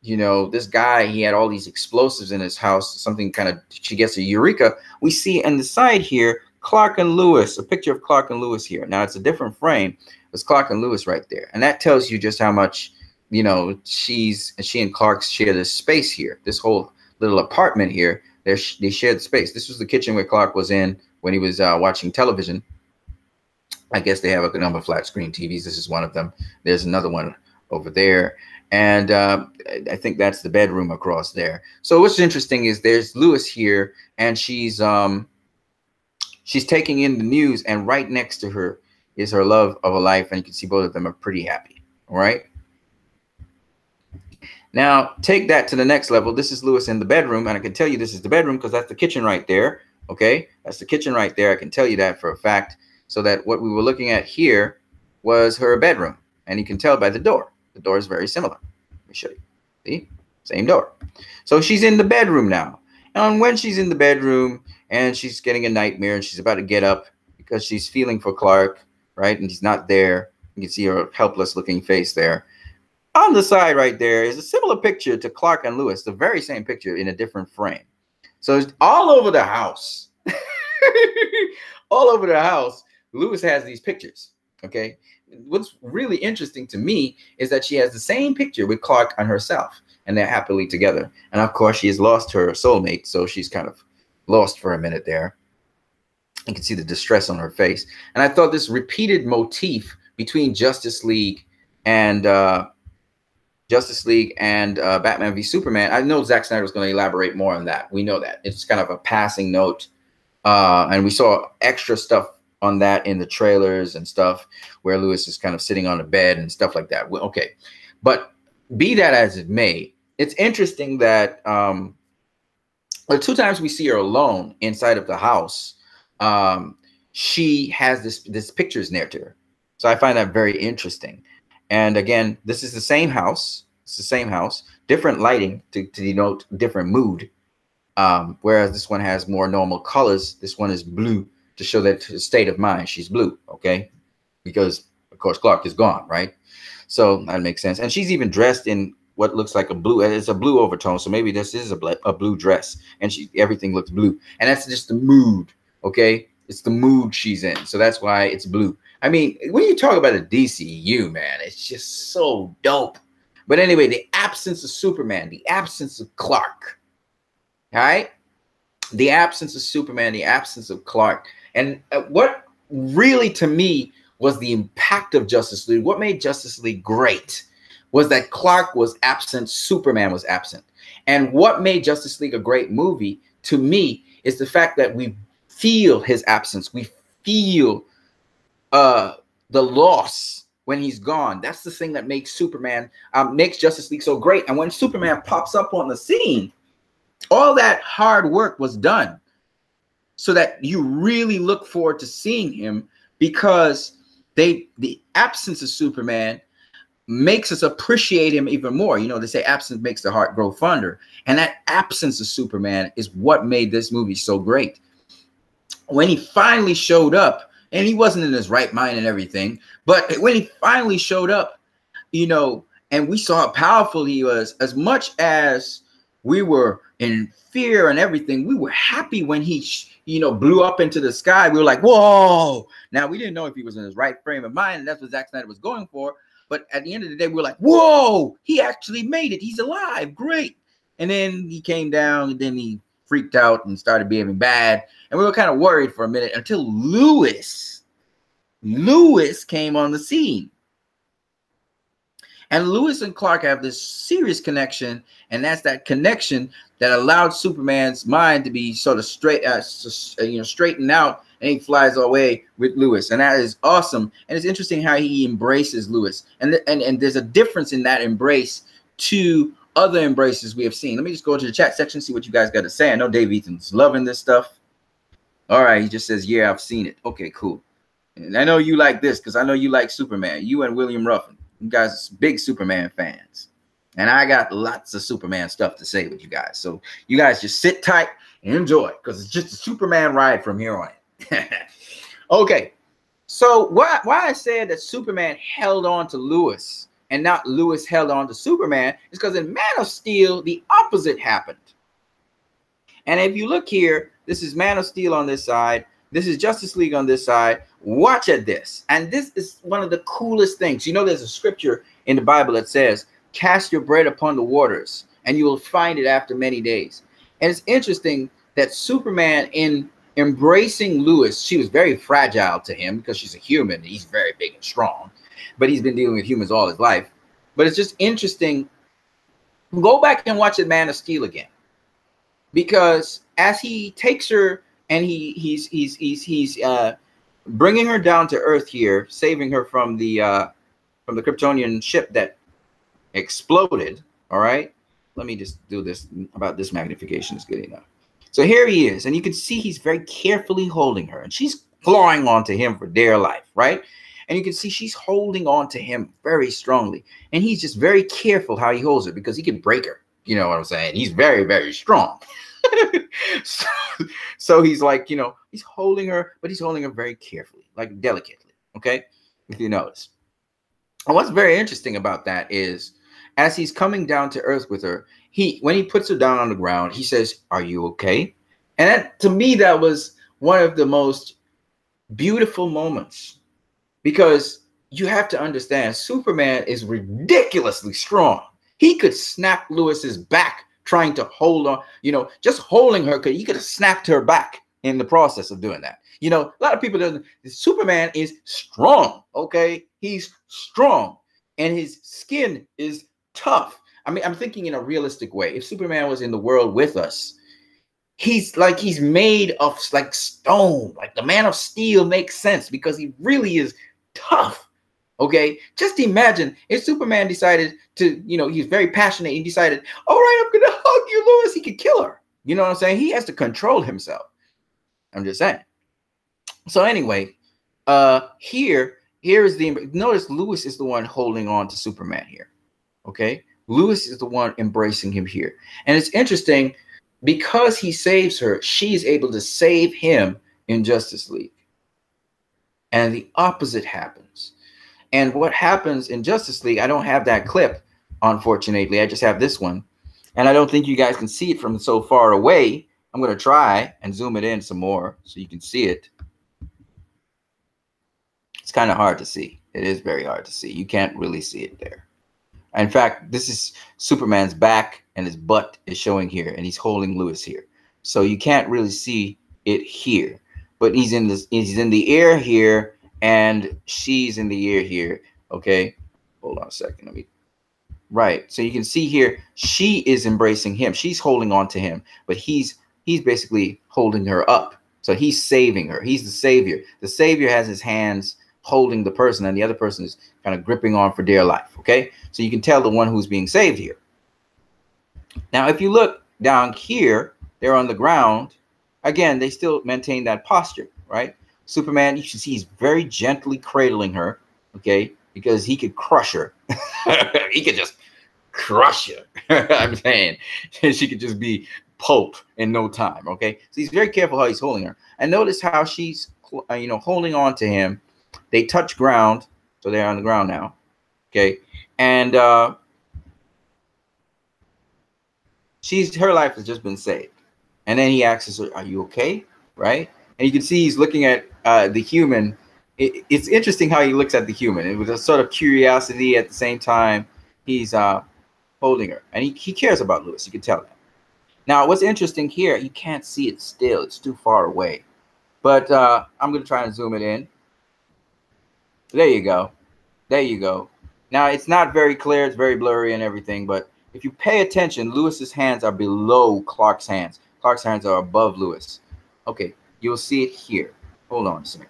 You know, this guy, he had all these explosives in his house, something kind of, she gets a eureka. We see on the side here, Clark and Lewis, a picture of Clark and Lewis here. Now it's a different frame. It's Clark and Lewis right there. And that tells you just how much, you know, she and Clark share this space here, this whole little apartment here. They shared space. This was the kitchen where Clark was in when he was watching television. I guess they have a number of flat screen TVs. This is one of them. There's another one over there. And I think that's the bedroom across there. So what's interesting is there's Lewis here, and she's taking in the news, and right next to her is her love of a life, and you can see both of them are pretty happy. All right. Now take that to the next level. This is Lewis in the bedroom, and I can tell you this is the bedroom because that's the kitchen right there. Okay, that's the kitchen right there. I can tell you that for a fact. So that what we were looking at here was her bedroom, and you can tell by the door. The door is very similar. Let me show you. See? Same door. So she's in the bedroom now. And when she's in the bedroom and she's getting a nightmare and she's about to get up because she's feeling for Clark, right? And he's not there. You can see her helpless looking face there. On the side right there is a similar picture to Clark and Lewis, the very same picture in a different frame. So it's all over the house. All over the house, Lewis has these pictures, okay? What's really interesting to me is that she has the same picture with Clark and herself, and they're happily together. And of course, she has lost her soulmate, so she's kind of lost for a minute there. You can see the distress on her face. And I thought this repeated motif between Justice League and Batman v Superman. I know Zack Snyder was going to elaborate more on that. We know that. It's kind of a passing note. And we saw extra stuff on that in the trailers and stuff where Lewis is kind of sitting on the bed and stuff like that. Well, okay. But be that as it may, it's interesting that the two times we see her alone inside of the house, she has this pictures near to her. So I find that very interesting. And again, this is the same house. It's the same house, different lighting to denote different mood. Whereas this one has more normal colors. This one is blue to show that state of mind. She's blue, okay? Because, of course, Clark is gone, right? So that makes sense. And she's even dressed in what looks like a blue. It's a blue overtone, so maybe this is a blue dress. And everything looks blue. And that's just the mood, okay? It's the mood she's in. So that's why it's blue. I mean, when you talk about a DCEU, man, it's just so dope. But anyway, the absence of Superman, the absence of Clark, all right? The absence of Superman, the absence of Clark. And what really, to me, was the impact of Justice League, what made Justice League great was that Clark was absent, Superman was absent. And what made Justice League a great movie, to me, is the fact that we feel his absence. We feel the loss when he's gone. That's the thing that makes Superman, makes Justice League so great. And when Superman pops up on the scene, all that hard work was done so that you really look forward to seeing him, because the absence of Superman makes us appreciate him even more. You know, they say absence makes the heart grow fonder. And that absence of Superman is what made this movie so great. When he finally showed up, and he wasn't in his right mind and everything, but when he finally showed up, you know, and we saw how powerful he was, as much as we were in fear and everything, we were happy when he, you know, blew up into the sky. We were like, whoa. Now, we didn't know if he was in his right frame of mind, and that's what Zack Snyder was going for. But at the end of the day, we were like, whoa, he actually made it. He's alive. Great. And then he came down, and then he freaked out and started behaving bad. And we were kind of worried for a minute until Lewis came on the scene. And Lewis and Clark have this serious connection, and that's that connection that allowed Superman's mind to be sort of straightened out, and he flies away with Lewis, and that is awesome. And it's interesting how he embraces Lewis, and there's a difference in that embrace to other embraces we have seen. Let me just go to the chat section, see what you guys got to say. I know Dave Eaton's loving this stuff. All right, he just says, yeah, I've seen it. Okay, cool. And I know you like this because I know you like Superman. You and William Ruffin. You guys are big Superman fans. And I got lots of Superman stuff to say with you guys. So you guys just sit tight and enjoy, because it's just a Superman ride from here on in. Okay. So why I said that Superman held on to Lewis and not Lewis held on to Superman is because in Man of Steel, the opposite happened. And if you look here, this is Man of Steel on this side. This is Justice League on this side. Watch at this. And this is one of the coolest things. You know, there's a scripture in the Bible that says, cast your bread upon the waters, and you will find it after many days. And it's interesting that Superman, in embracing Lois, she was very fragile to him because she's a human. And he's very big and strong, but he's been dealing with humans all his life. But it's just interesting. Go back and watch the Man of Steel again, because as he takes her and he's bringing her down to Earth here, saving her from the Kryptonian ship that exploded. All right, let me just do this. About this magnification is good enough. So here he is, and you can see he's very carefully holding her, and she's clawing onto him for dear life, right? And you can see she's holding on to him very strongly, and he's just very careful how he holds her because he can break her. You know what I'm saying? He's very, very strong. so he's like, you know, he's holding her, but he's holding her very carefully, like delicately. Okay, if you notice. And what's very interesting about that is, as he's coming down to Earth with her, when he puts her down on the ground, he says, "Are you okay?" And that, to me, that was one of the most beautiful moments, because you have to understand, Superman is ridiculously strong. He could snap Lois's back trying to hold on, you know, just holding her, because he could have snapped her back in the process of doing that. You know, a lot of people don't. Superman is strong, okay? He's strong, and his skin is tough. I mean, I'm thinking in a realistic way. If Superman was in the world with us, he's made of like stone. Like the Man of Steel makes sense because he really is tough. Okay, just imagine if Superman decided to, you know, he's very passionate. He decided, all right, I'm gonna hug you, Lois. He could kill her. You know what I'm saying? He has to control himself. I'm just saying. So anyway, here is notice Lois is the one holding on to Superman here. Okay, Lois is the one embracing him here, and it's interesting because he saves her. She's able to save him in Justice League, and the opposite happens. And what happens in Justice League, I don't have that clip, unfortunately. I just have this one. And I don't think you guys can see it from so far away. I'm going to try and zoom it in some more so you can see it. It's kind of hard to see. It is very hard to see. You can't really see it there. In fact, this is Superman's back and his butt is showing here. And he's holding Lois here. So you can't really see it here. But he's in the air here. And she's in the air here. Okay, hold on a second. Right. So you can see here, she is embracing him. She's holding on to him, but he's basically holding her up. So he's saving her. He's the savior. The savior has his hands holding the person, and the other person is kind of gripping on for dear life. Okay, so you can tell the one who's being saved here. Now, if you look down here, they're on the ground. Again, they still maintain that posture, right? Superman, you should see he's very gently cradling her, okay, because he could crush her. He could just crush her. I'm saying she could just be pulp in no time, okay? So he's very careful how he's holding her. And notice how she's, you know, holding on to him. They touch ground, so they're on the ground now, okay? And her life has just been saved. And then he asks her, "Are you okay?" Right? And you can see he's looking at the human. It's interesting how he looks at the human. It was a sort of curiosity at the same time. He's holding her, and he cares about Lois. You can tell that. Now, what's interesting here, you can't see it still. It's too far away. But I'm going to try and zoom it in. There you go. There you go. Now, it's not very clear. It's very blurry and everything. But if you pay attention, Lois's hands are below Clark's hands. Clark's hands are above Lois. Okay. You'll see it here. Hold on a second.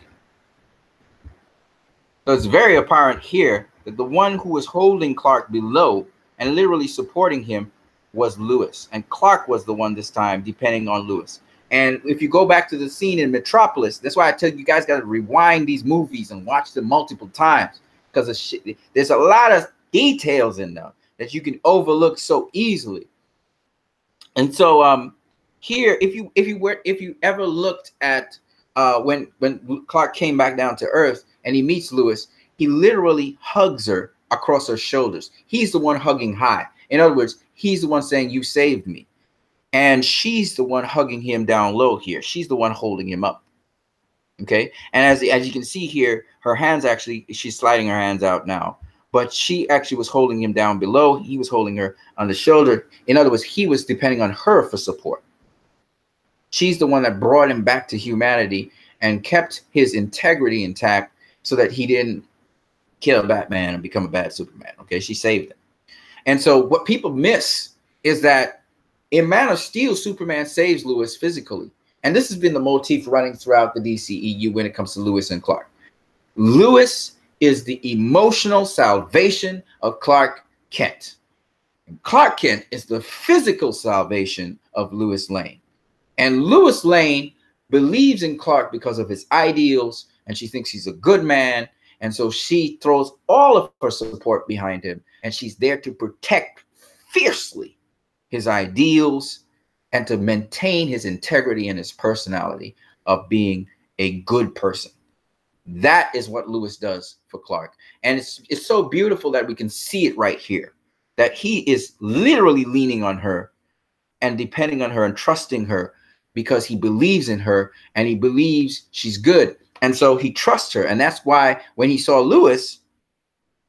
So it's very apparent here that the one who was holding Clark below and literally supporting him was Lois. And Clark was the one this time depending on Lois. And if you go back to the scene in Metropolis, that's why I tell you guys got to rewind these movies and watch them multiple times. Because there's a lot of details in them that you can overlook so easily. And so here, if you ever looked at when Clark came back down to Earth and he meets Lois, he literally hugs her across her shoulders. He's the one hugging high. In other words, he's the one saying, you saved me. And she's the one hugging him down low here. She's the one holding him up. Okay. And as you can see here, her hands actually, she's sliding her hands out now. But she actually was holding him down below. He was holding her on the shoulder. In other words, he was depending on her for support. She's the one that brought him back to humanity and kept his integrity intact so that he didn't kill Batman and become a bad Superman. Okay, she saved him. And so what people miss is that in Man of Steel, Superman saves Lois physically. And this has been the motif running throughout the DCEU when it comes to Lois and Clark. Lois is the emotional salvation of Clark Kent. And Clark Kent is the physical salvation of Lois Lane. And Lois Lane believes in Clark because of his ideals, and she thinks he's a good man. And so she throws all of her support behind him, and she's there to protect fiercely his ideals and to maintain his integrity and his personality of being a good person. That is what Lois does for Clark. And it's so beautiful that we can see it right here, that he is literally leaning on her and depending on her and trusting her because he believes in her and he believes she's good. And so he trusts her. And that's why when he saw Lois,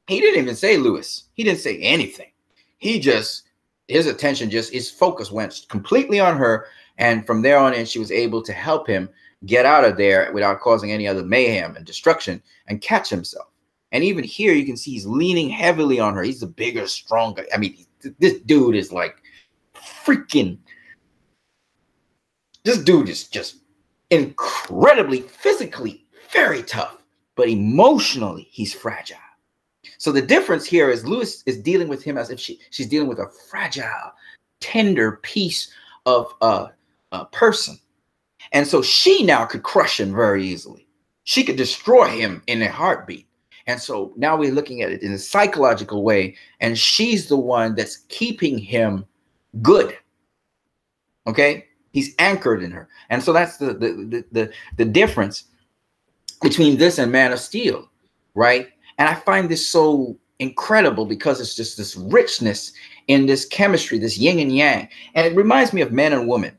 he didn't even say Lois. He didn't say anything. He just, his attention just, his focus went completely on her. And from there on in, she was able to help him get out of there without causing any other mayhem and destruction and catch himself. And even here, you can see he's leaning heavily on her. He's the bigger, stronger. I mean, this dude is like freaking, this dude is just incredibly physically very tough, but emotionally he's fragile. So the difference here is Lois is dealing with him as if she's dealing with a fragile, tender piece of a person. And so she now could crush him very easily. She could destroy him in a heartbeat. And so now we're looking at it in a psychological way, and she's the one that's keeping him good. Okay? He's anchored in her. And so that's the difference between this and Man of Steel, right? And I find this so incredible because it's just this richness in this chemistry, this yin and yang. And it reminds me of men and women.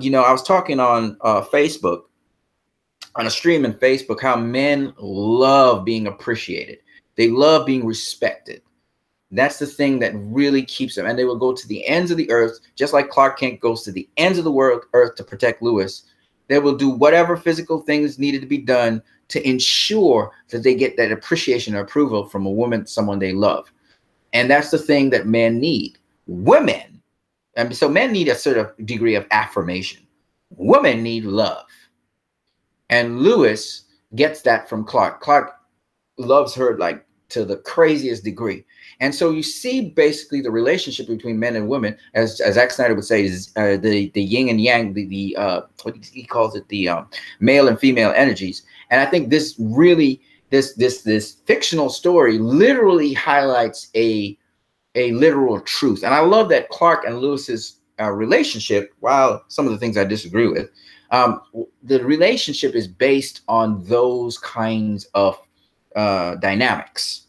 You know, I was talking on Facebook, on a stream in Facebook, how men love being appreciated. They love being respected. That's the thing that really keeps them. And they will go to the ends of the earth, just like Clark Kent goes to the ends of the world, earth, to protect Lois. They will do whatever physical things needed to be done to ensure that they get that appreciation or approval from a woman, someone they love. And that's the thing that men need. Women, and so men need a certain degree of affirmation. Women need love. And Lois gets that from Clark. Clark loves her like to the craziest degree. And so you see basically the relationship between men and women, as Zack Snyder would say, is the yin and yang, what he calls it, the male and female energies. And I think this really, this fictional story literally highlights a literal truth. And I love that Clark and Lois's relationship, while some of the things I disagree with, the relationship is based on those kinds of dynamics.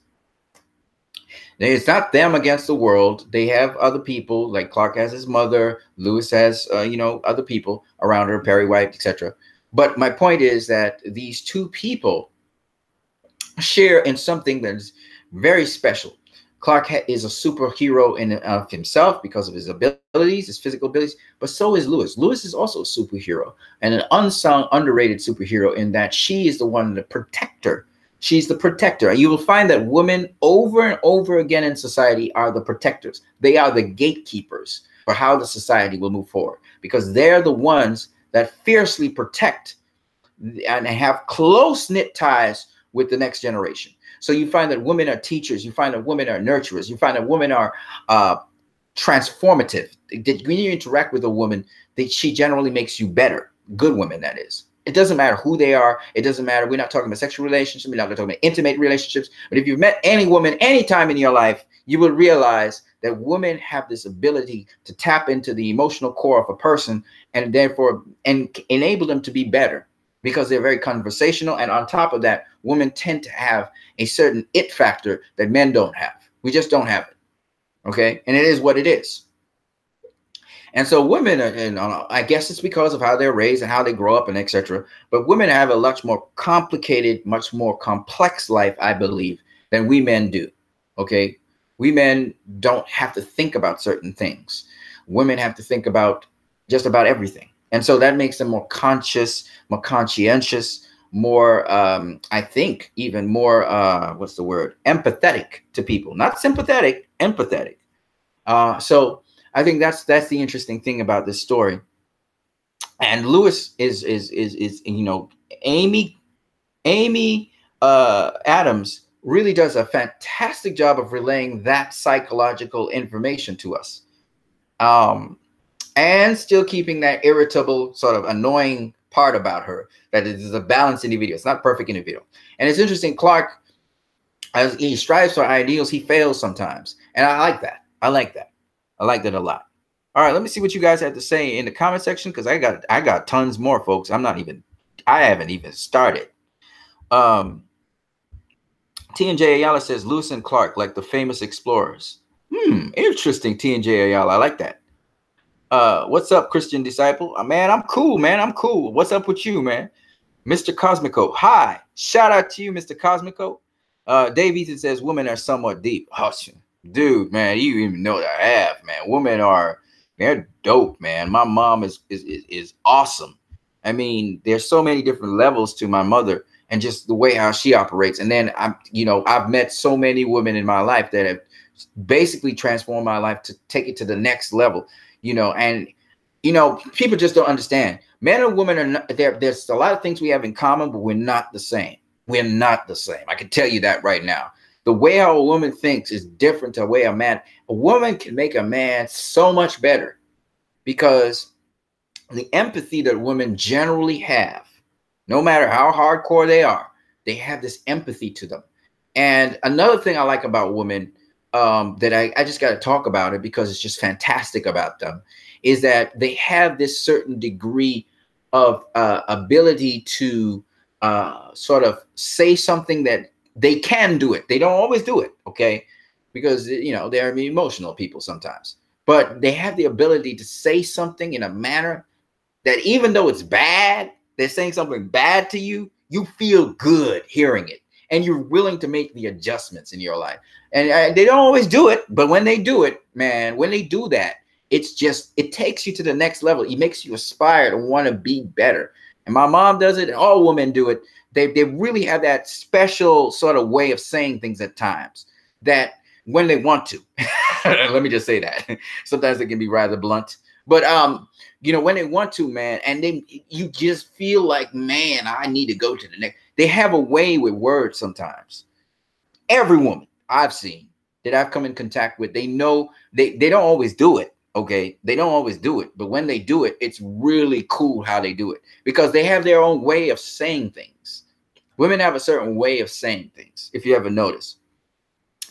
It's not them against the world. They have other people, like Clark has his mother, Lois has, you know, other people around her, Perry White, etc. But my point is that these two people share in something that's very special. Clark is a superhero in and of himself because of his abilities, his physical abilities, but so is Lois. Lois is also a superhero and an unsung, underrated superhero in that she is the one, the protector. She's the protector. You will find that women over and over again in society are the protectors. They are the gatekeepers for how the society will move forward, because they're the ones that fiercely protect and have close-knit ties with the next generation. So you find that women are teachers. You find that women are nurturers. You find that women are transformative. When you interact with a woman, she generally makes you better. Good women, that is. It doesn't matter who they are. It doesn't matter. We're not talking about sexual relationships. We're not talking about intimate relationships. But if you've met any woman anytime in your life, you will realize that women have this ability to tap into the emotional core of a person and therefore enable them to be better, because they're very conversational. And on top of that, women tend to have a certain it factor that men don't have. We just don't have it. Okay. And it is what it is. And so women, and I guess it's because of how they're raised and how they grow up and etc. But women have a much more complicated, much more complex life, I believe, than we men do. Okay. We men don't have to think about certain things. Women have to think about just about everything. And so that makes them more conscious, more conscientious, more, I think, even more, what's the word? Empathetic to people. Not sympathetic, empathetic. So I think that's the interesting thing about this story. And Lewis is you know, Amy Adams really does a fantastic job of relaying that psychological information to us, and still keeping that irritable, sort of annoying part about her, that it is a balanced individual. It's not perfect individual. And it's interesting, Clark, as he strives for ideals, he fails sometimes, and I like that. I like that. I like that a lot. All right, let me see what you guys have to say in the comment section, because I got tons more, folks. I haven't even started. T&J Ayala says Lewis and Clark, like the famous explorers. Interesting, T&J Ayala. I like that. What's up, Christian Disciple? Man, I'm cool, man. I'm cool. What's up with you, man? Mr. Cosmico. Hi. Shout out to you, Mr. Cosmico. Dave Ethan says women are somewhat deep. Oh, dude, man, you even know that I have, man. Women are, they're dope, man. My mom is awesome. I mean, there's so many different levels to my mother and just the way how she operates. And then I've met so many women in my life that have basically transformed my life to take it to the next level, and people just don't understand. Men and women are not there. There's a lot of things we have in common, but we're not the same. We're not the same. I can tell you that right now. The way how a woman thinks is different to the way a man. A woman can make a man so much better because the empathy that women generally have, no matter how hardcore they have this empathy to them. And another thing I like about women, that I just got to talk about it because it's just fantastic about them, is that they have this certain degree of ability to sort of say something that they can do it. They don't always do it, okay? Because, they're emotional people sometimes. But they have the ability to say something in a manner that even though it's bad, they're saying something bad to you, you feel good hearing it. And you're willing to make the adjustments in your life. And they don't always do it, but when they do it, man, when they do that, it takes you to the next level. It makes you aspire to want to be better. And my mom does it, and all women do it. They really have that special sort of way of saying things at times that when they want to, let me just say that. Sometimes they can be rather blunt, but when they want to, man, and then you just feel like, man, I need to go to the next. They have a way with words sometimes. Every woman I've seen that I've come in contact with, they know they don't always do it. Okay. They don't always do it, but when they do it, it's really cool how they do it because they have their own way of saying things. Women have a certain way of saying things. If you ever notice,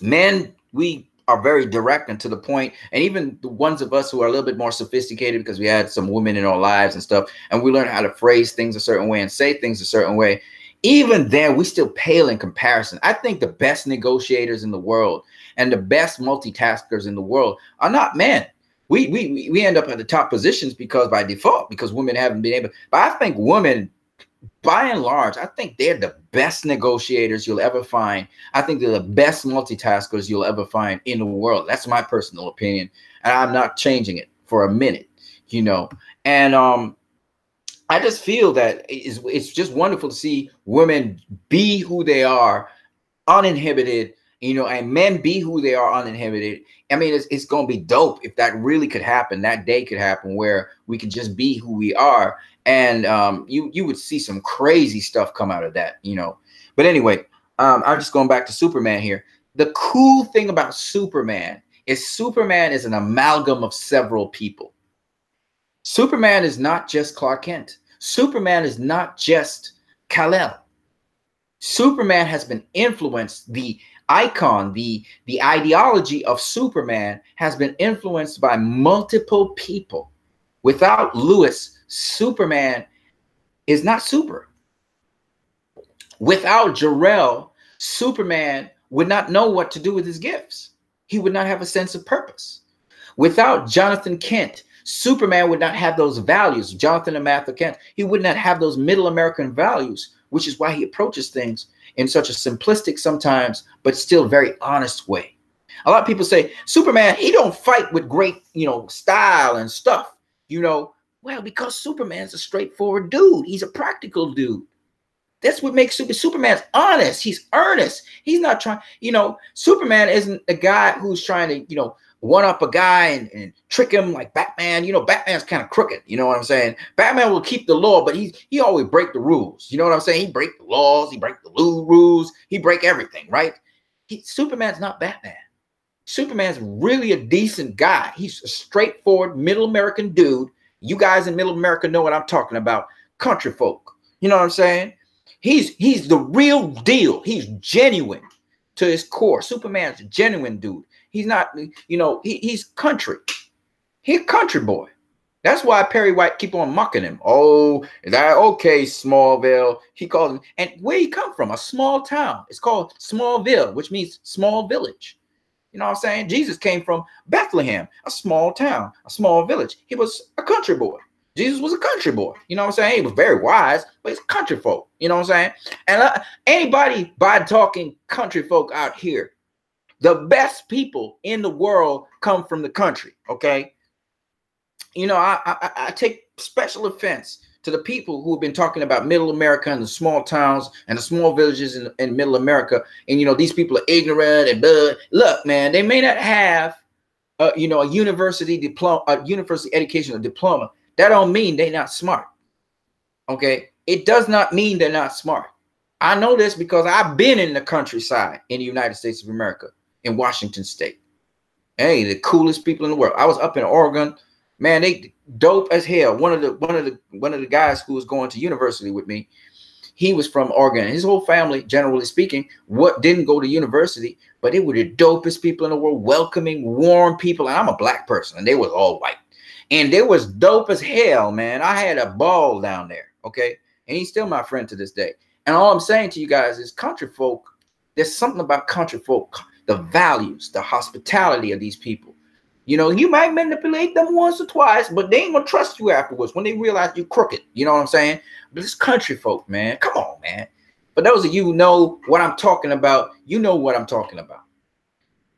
men, we are very direct and to the point. And even the ones of us who are a little bit more sophisticated because we had some women in our lives and stuff, and we learn how to phrase things a certain way and say things a certain way. Even then, we still pale in comparison. I think the best negotiators in the world and the best multitaskers in the world are not men. We end up at the top positions because by default, because women haven't been able. But I think women, by and large, I think they're the best negotiators you'll ever find. I think they're the best multitaskers you'll ever find in the world. That's my personal opinion, and I'm not changing it for a minute. And I just feel that it's just wonderful to see women be who they are, uninhibited, and men be who they are uninhibited. I mean, it's going to be dope if that really could happen. That day could happen where we could just be who we are. And you would see some crazy stuff come out of that, But anyway, I'm just going back to Superman here. The cool thing about Superman is an amalgam of several people. Superman is not just Clark Kent. Superman is not just Kal-El. Superman has been influenced. The icon, the ideology of Superman has been influenced by multiple people. Without Lewis, Superman is not super. Without Jor-El, Superman would not know what to do with his gifts. He would not have a sense of purpose. Without Jonathan Kent, Superman would not have those values. Jonathan and Matthew Kent, he would not have those middle American values, which is why he approaches things in such a simplistic sometimes, but still very honest way. A lot of people say, Superman, he don't fight with great, style and stuff, Well, because Superman's a straightforward dude. He's a practical dude. That's what makes Superman's honest. He's earnest. He's not trying, Superman isn't a guy who's trying to, one up a guy and trick him like Batman. Batman's kind of crooked. You know what I'm saying? Batman will keep the law, but he always break the rules. You know what I'm saying? He break the laws. He break the rules. He break everything, right? Superman's not Batman. Superman's really a decent guy. He's a straightforward middle American dude. You guys in middle America know what I'm talking about. Country folk. You know what I'm saying? He's the real deal. He's genuine to his core. Superman's a genuine dude. He's not, he's country. He's a country boy. That's why Perry White keep on mocking him. Oh, is that okay, Smallville? He calls him. And where he come from? A small town. It's called Smallville, which means small village. You know what I'm saying? Jesus came from Bethlehem, a small town, a small village. He was a country boy. Jesus was a country boy. You know what I'm saying? He was very wise, but he's country folk. You know what I'm saying? And anybody by talking country folk out here, the best people in the world come from the country. Okay. I take special offense to the people who have been talking about middle America and the small towns and the small villages in middle America. And, these people are ignorant and blah. Look, man, they may not have, a university diploma, a university education or diploma. That don't mean they're not smart. Okay. It does not mean they're not smart. I know this because I've been in the countryside in the United States of America, in Washington State. Hey, the coolest people in the world. I was up in Oregon. Man, they dope as hell. One of the guys who was going to university with me, he was from Oregon. His whole family, generally speaking, didn't go to university, but they were the dopest people in the world, welcoming, warm people. And I'm a black person, and they was all white. And they was dope as hell, man. I had a ball down there, okay? And he's still my friend to this day. And all I'm saying to you guys is country folk, there's something about country folk, the values, the hospitality of these people. You might manipulate them once or twice, but they ain't gonna trust you afterwards when they realize you're crooked. You know what I'm saying? But it's country folk, man. Come on, man. For those of you who know what I'm talking about, you know what I'm talking about.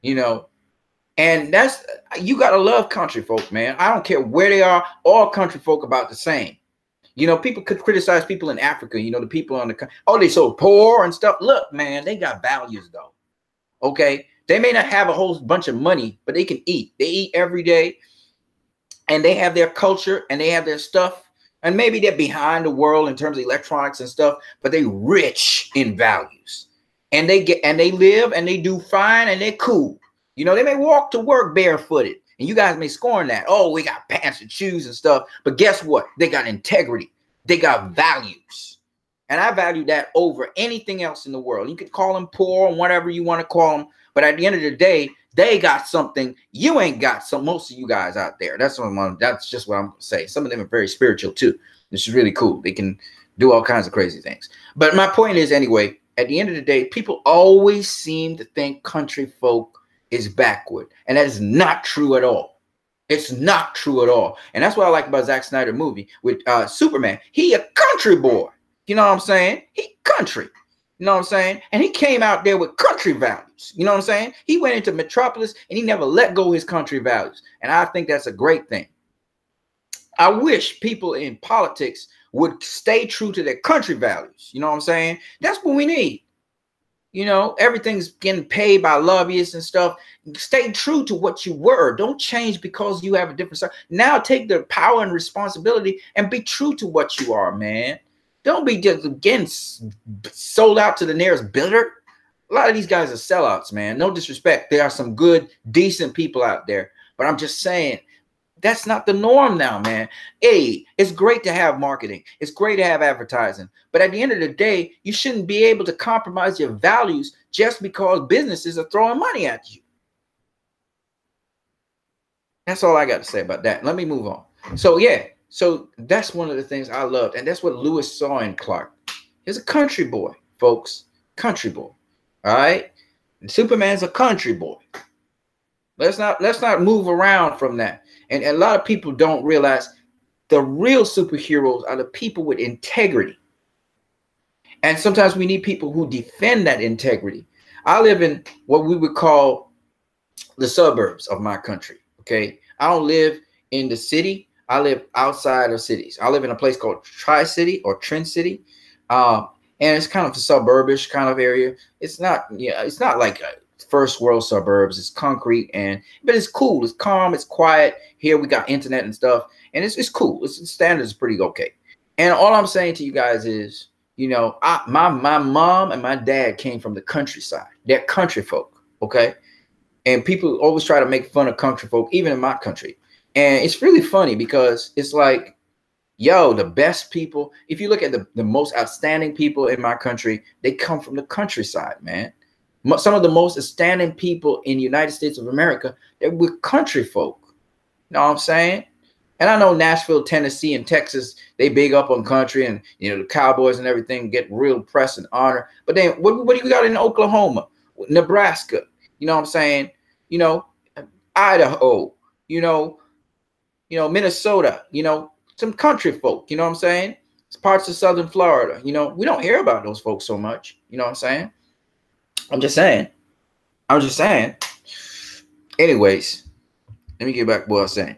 And you got to love country folk, man. I don't care where they are. All country folk about the same. People could criticize people in Africa, the people on they so poor and stuff. Look, man, they got values, though. Okay. They may not have a whole bunch of money, but they can eat. They eat every day. And they have their culture and they have their stuff. And maybe they're behind the world in terms of electronics and stuff, but they're rich in values. And they live and they do fine and they're cool. They may walk to work barefooted, and you guys may scorn that. Oh, we got pants and shoes and stuff. But guess what? They got integrity. They got values. And I value that over anything else in the world. You could call them poor and whatever you want to call them. But at the end of the day, they got something you ain't got. So most of you guys out there, that's just what I'm going to say. Some of them are very spiritual too. This is really cool. They can do all kinds of crazy things. But my point is, anyway, at the end of the day, people always seem to think country folk is backward, and that is not true at all. It's not true at all. And that's what I like about Zack Snyder movie with Superman. He a country boy. You know what I'm saying? He country. You know what I'm saying? And he came out there with country values. You know what I'm saying? He went into Metropolis and he never let go of his country values. And I think that's a great thing. I wish people in politics would stay true to their country values. You know what I'm saying? That's what we need. Everything's getting paid by lobbyists and stuff. Stay true to what you were. Don't change because you have a different side. Now take the power and responsibility and be true to what you are, man. Don't be just again sold out to the nearest bidder. A lot of these guys are sellouts, man. No disrespect. There are some good, decent people out there. But I'm just saying, that's not the norm now, man. Hey, it's great to have marketing. It's great to have advertising. But at the end of the day, you shouldn't be able to compromise your values just because businesses are throwing money at you. That's all I got to say about that. Let me move on. So, yeah. So that's one of the things I loved. And that's what Lewis saw in Clark. He's a country boy. folks. Country boy. All right. And Superman's a country boy. Let's not move around from that. And a lot of people don't realize the real superheroes are the people with integrity. And sometimes we need people who defend that integrity. I live in what we would call the suburbs of my country. Okay. I don't live in the city. I live outside of cities. I live in a place called Tri-City or Trent City. And it's kind of a suburbish kind of area. It's not, it's not like first world suburbs. It's concrete, but it's cool. It's calm. It's quiet. Here we got internet and stuff, and it's cool. The standards is pretty okay. And all I'm saying to you guys is, my mom and my dad came from the countryside. They're country folk, okay? And people always try to make fun of country folk, even in my country. And it's really funny because it's like, yo, the best people, if you look at the most outstanding people in my country, they come from the countryside, man. Some of the most outstanding people in the United States of America, they're with country folk. You know what I'm saying? And I know Nashville, Tennessee, and Texas, they big up on country, and the Cowboys and everything get real press and honor. But then what do you got in Oklahoma, Nebraska? You know what I'm saying? Idaho, Minnesota, some country folk, you know what I'm saying? It's parts of Southern Florida. We don't hear about those folks so much. You know what I'm saying? I'm just saying. Anyways, let me get back to what I was saying.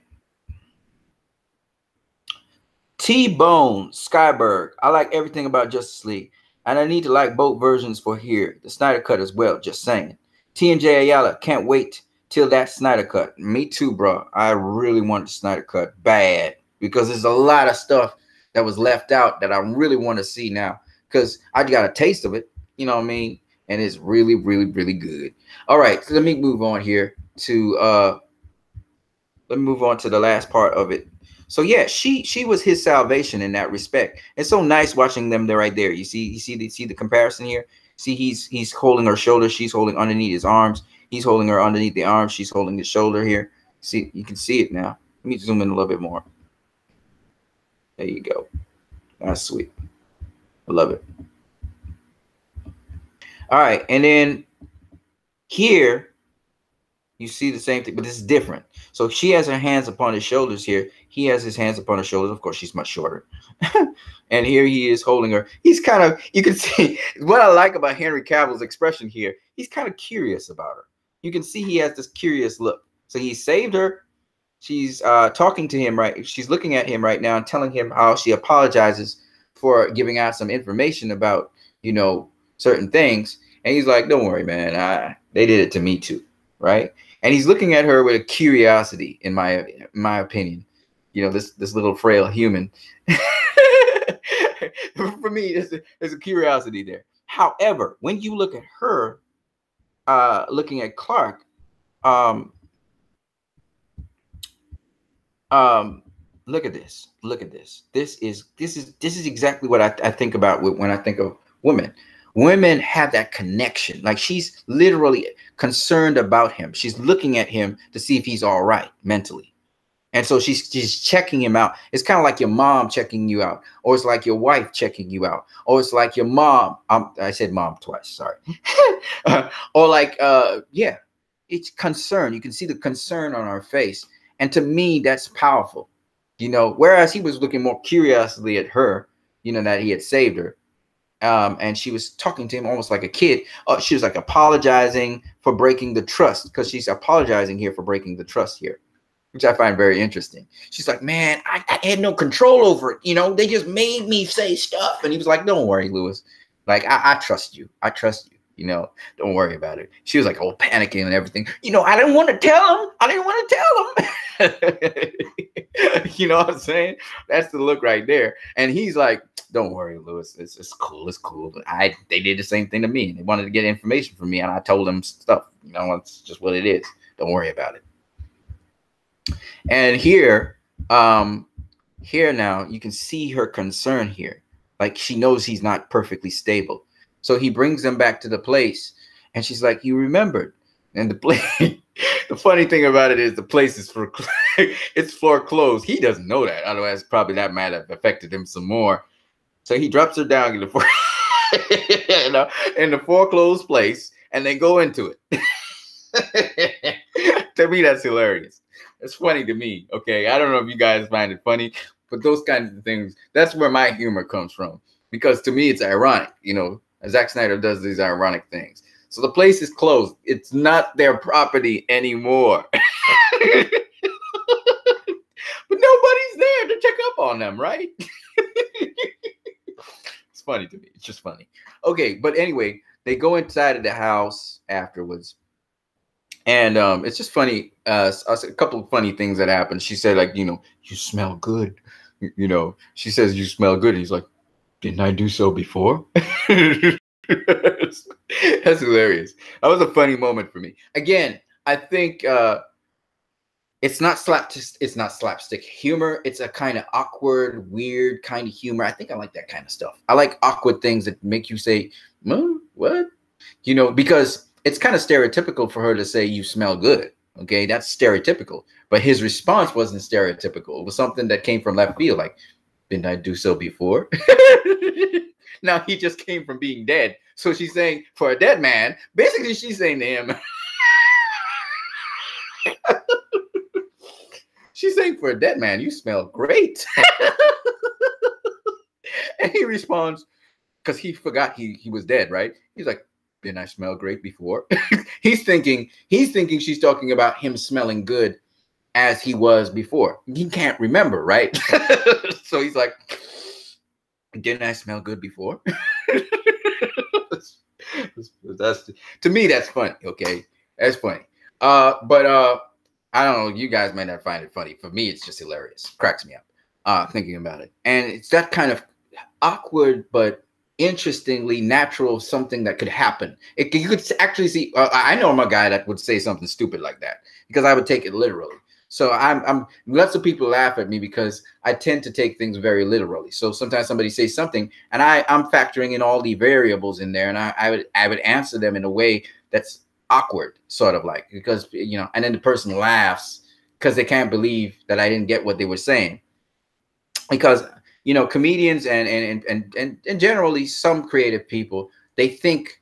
T-Bone Skyberg. I like everything about Justice League, and I need to like both versions for here. The Snyder Cut as well. Just saying. T&J Ayala. Can't wait till that Snyder Cut. Me too, bro. I really want the Snyder Cut bad because there's a lot of stuff that was left out that I really want to see now because I got a taste of it. You know what I mean? And it's really, really, really good. All right, so let me move on here to the last part of it. So yeah, she was his salvation in that respect. It's so nice watching them there right there. You see the comparison here. See, he's holding her shoulder, she's holding underneath his arms. He's holding her underneath the arm, she's holding his shoulder here. See, you can see it now. Let me zoom in a little bit more. There you go. That's sweet. I love it. All right, and then here you see the same thing, but this is different. So she has her hands upon his shoulders here. He has his hands upon her shoulders. Of course, she's much shorter. And here he is holding her. He's kind of, you can see what I like about Henry Cavill's expression here. He's kind of curious about her. You can see he has this curious look. So he saved her. She's talking to him, right? She's looking at him right now and telling him how she apologizes for giving out some information about, certain things. And he's like, don't worry, man. They did it to me too, right? And he's looking at her with a curiosity, in my opinion. This little frail human. For me, there's a curiosity there. However, when you look at her, looking at Clark, look at this. Look at this. This is exactly what I think about when I think of women. Women have that connection. Like she's literally concerned about him. She's looking at him to see if he's all right mentally. And so she's checking him out. It's kind of like your mom checking you out, or it's like your wife checking you out, or it's like your mom. I said mom twice. Sorry. Or like, yeah, it's concern. You can see the concern on her face. And to me, that's powerful. Whereas he was looking more curiously at her, that he had saved her. And she was talking to him almost like a kid. She was like apologizing for breaking the trust, because she's apologizing here for breaking the trust here, which I find very interesting. She's like, man, I had no control over it. They just made me say stuff. And he was like, don't worry, Lewis. Like, I trust you. I trust you. Don't worry about it. She was like, oh, panicking and everything. I didn't want to tell him. I didn't want to tell him. You know what I'm saying? That's the look right there. And he's like, don't worry, Lewis. It's cool. It's cool. They did the same thing to me. They wanted to get information from me, and I told them stuff. It's just what it is. Don't worry about it. And here now, you can see her concern here. Like she knows he's not perfectly stable. So he brings them back to the place, and she's like, you remembered. And the place, the funny thing about it is the place is it's foreclosed. He doesn't know that. Otherwise, probably that might have affected him some more. So he drops her down in the in the foreclosed place, and they go into it. To me, that's hilarious. It's funny to me. Okay, I don't know if you guys find it funny, but those kinds of things, that's where my humor comes from. Because to me, it's ironic. You know, Zack Snyder does these ironic things. So the place is closed. It's not their property anymore. But nobody's there to check up on them, right? It's funny to me. It's just funny. Okay, but anyway, they go inside of the house afterwards. And it's just funny. A couple of funny things that happened. She said, like, you know, you smell good. You know, she says, you smell good. He's like, didn't I do so before? That's hilarious. That was a funny moment for me. Again, I think it's not slapstick humor. It's a kind of awkward, weird kind of humor. I think I like that kind of stuff. I like awkward things that make you say, what? You know, because it's kind of stereotypical for her to say you smell good. Okay, that's stereotypical. But his response wasn't stereotypical. It was something that came from left field, like, didn't I do so before? Now he just came from being dead. So she's saying, for a dead man, basically she's saying to him, she's saying, for a dead man, you smell great. And he responds, because he forgot he was dead, right? He's like, didn't I smell great before? he's thinking she's talking about him smelling good as he was before. He can't remember, right? So he's like, didn't I smell good before? That's, to me, that's funny. Okay, that's funny. But I don't know. You guys might not find it funny. For me, it's just hilarious. Cracks me up thinking about it. And it's that kind of awkward, but interestingly natural, something that could happen. You could actually see. I know I'm a guy that would say something stupid like that because I would take it literally. So I'm lots of people laugh at me because I tend to take things very literally. So sometimes somebody says something and I'm factoring in all the variables in there, and I would answer them in a way that's awkward, sort of like, because, you know, and then the person laughs because they can't believe that I didn't get what they were saying. Because, you know, comedians and generally some creative people, they think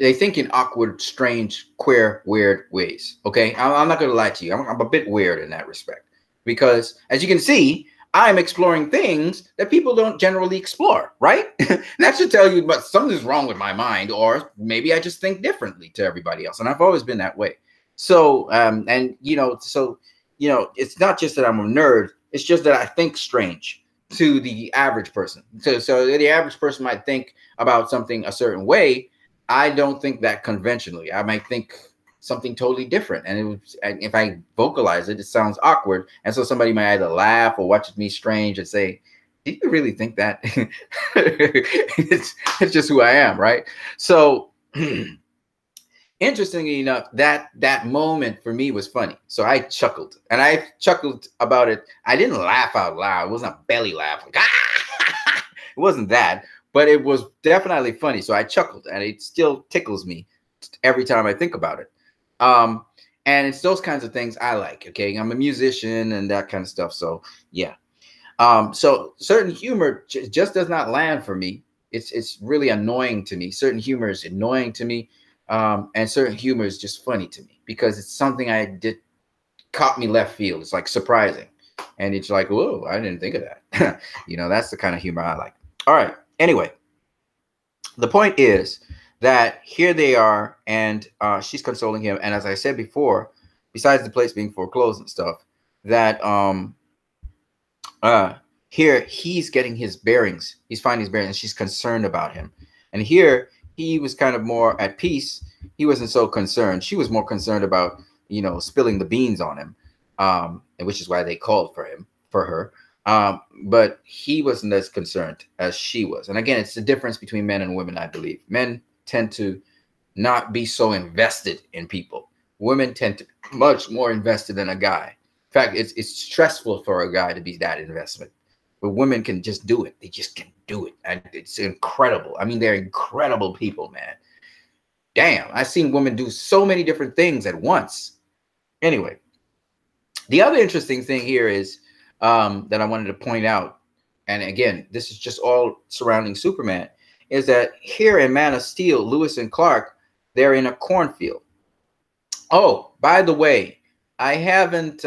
in awkward, strange, queer, weird ways. Okay, I'm not going to lie to you. I'm a bit weird in that respect because, as you can see, I'm exploring things that people don't generally explore, right? And that should tell you, but something's wrong with my mind, or maybe I just think differently to everybody else, and I've always been that way. So, and you know, it's not just that I'm a nerd. It's just that I think strange to the average person. So the average person might think about something a certain way. I don't think that conventionally. I might think something totally different. And if I vocalize it, it sounds awkward. And so somebody might either laugh or watch me strange and say, did you really think that? It's just who I am, right? So interestingly enough, that moment for me was funny. So I chuckled, and I chuckled about it. I didn't laugh out loud. It wasn't a belly laugh. Like, ah! It wasn't that. But it was definitely funny. So I chuckled, and it still tickles me every time I think about it. And it's those kinds of things I like. Okay, I'm a musician and that kind of stuff. So yeah. So certain humor just does not land for me. It's really annoying to me. Certain humor is annoying to me, and certain humor is just funny to me because it's something I did caught me left field. It's like surprising, and it's like, whoa, I didn't think of that. You know, that's the kind of humor I like. All right. Anyway, the point is that here they are, and she's consoling him. And as I said before, besides the place being foreclosed and stuff, that here he's getting his bearings. He's finding his bearings, and she's concerned about him. And here he was kind of more at peace. He wasn't so concerned. She was more concerned about, you know, spilling the beans on him, which is why they called for her. But he wasn't as concerned as she was. And again, it's the difference between men and women, I believe. Men tend to not be so invested in people. Women tend to be much more invested than a guy. In fact, it's stressful for a guy to be that investment. But women can just do it. They just can do it. And it's incredible. I mean, they're incredible people, man. Damn, I've seen women do so many different things at once. Anyway, the other interesting thing here is that I wanted to point out, and again, this is just all surrounding Superman, is that here in Man of Steel, Lewis and Clark, they're in a cornfield. Oh, by the way, I haven't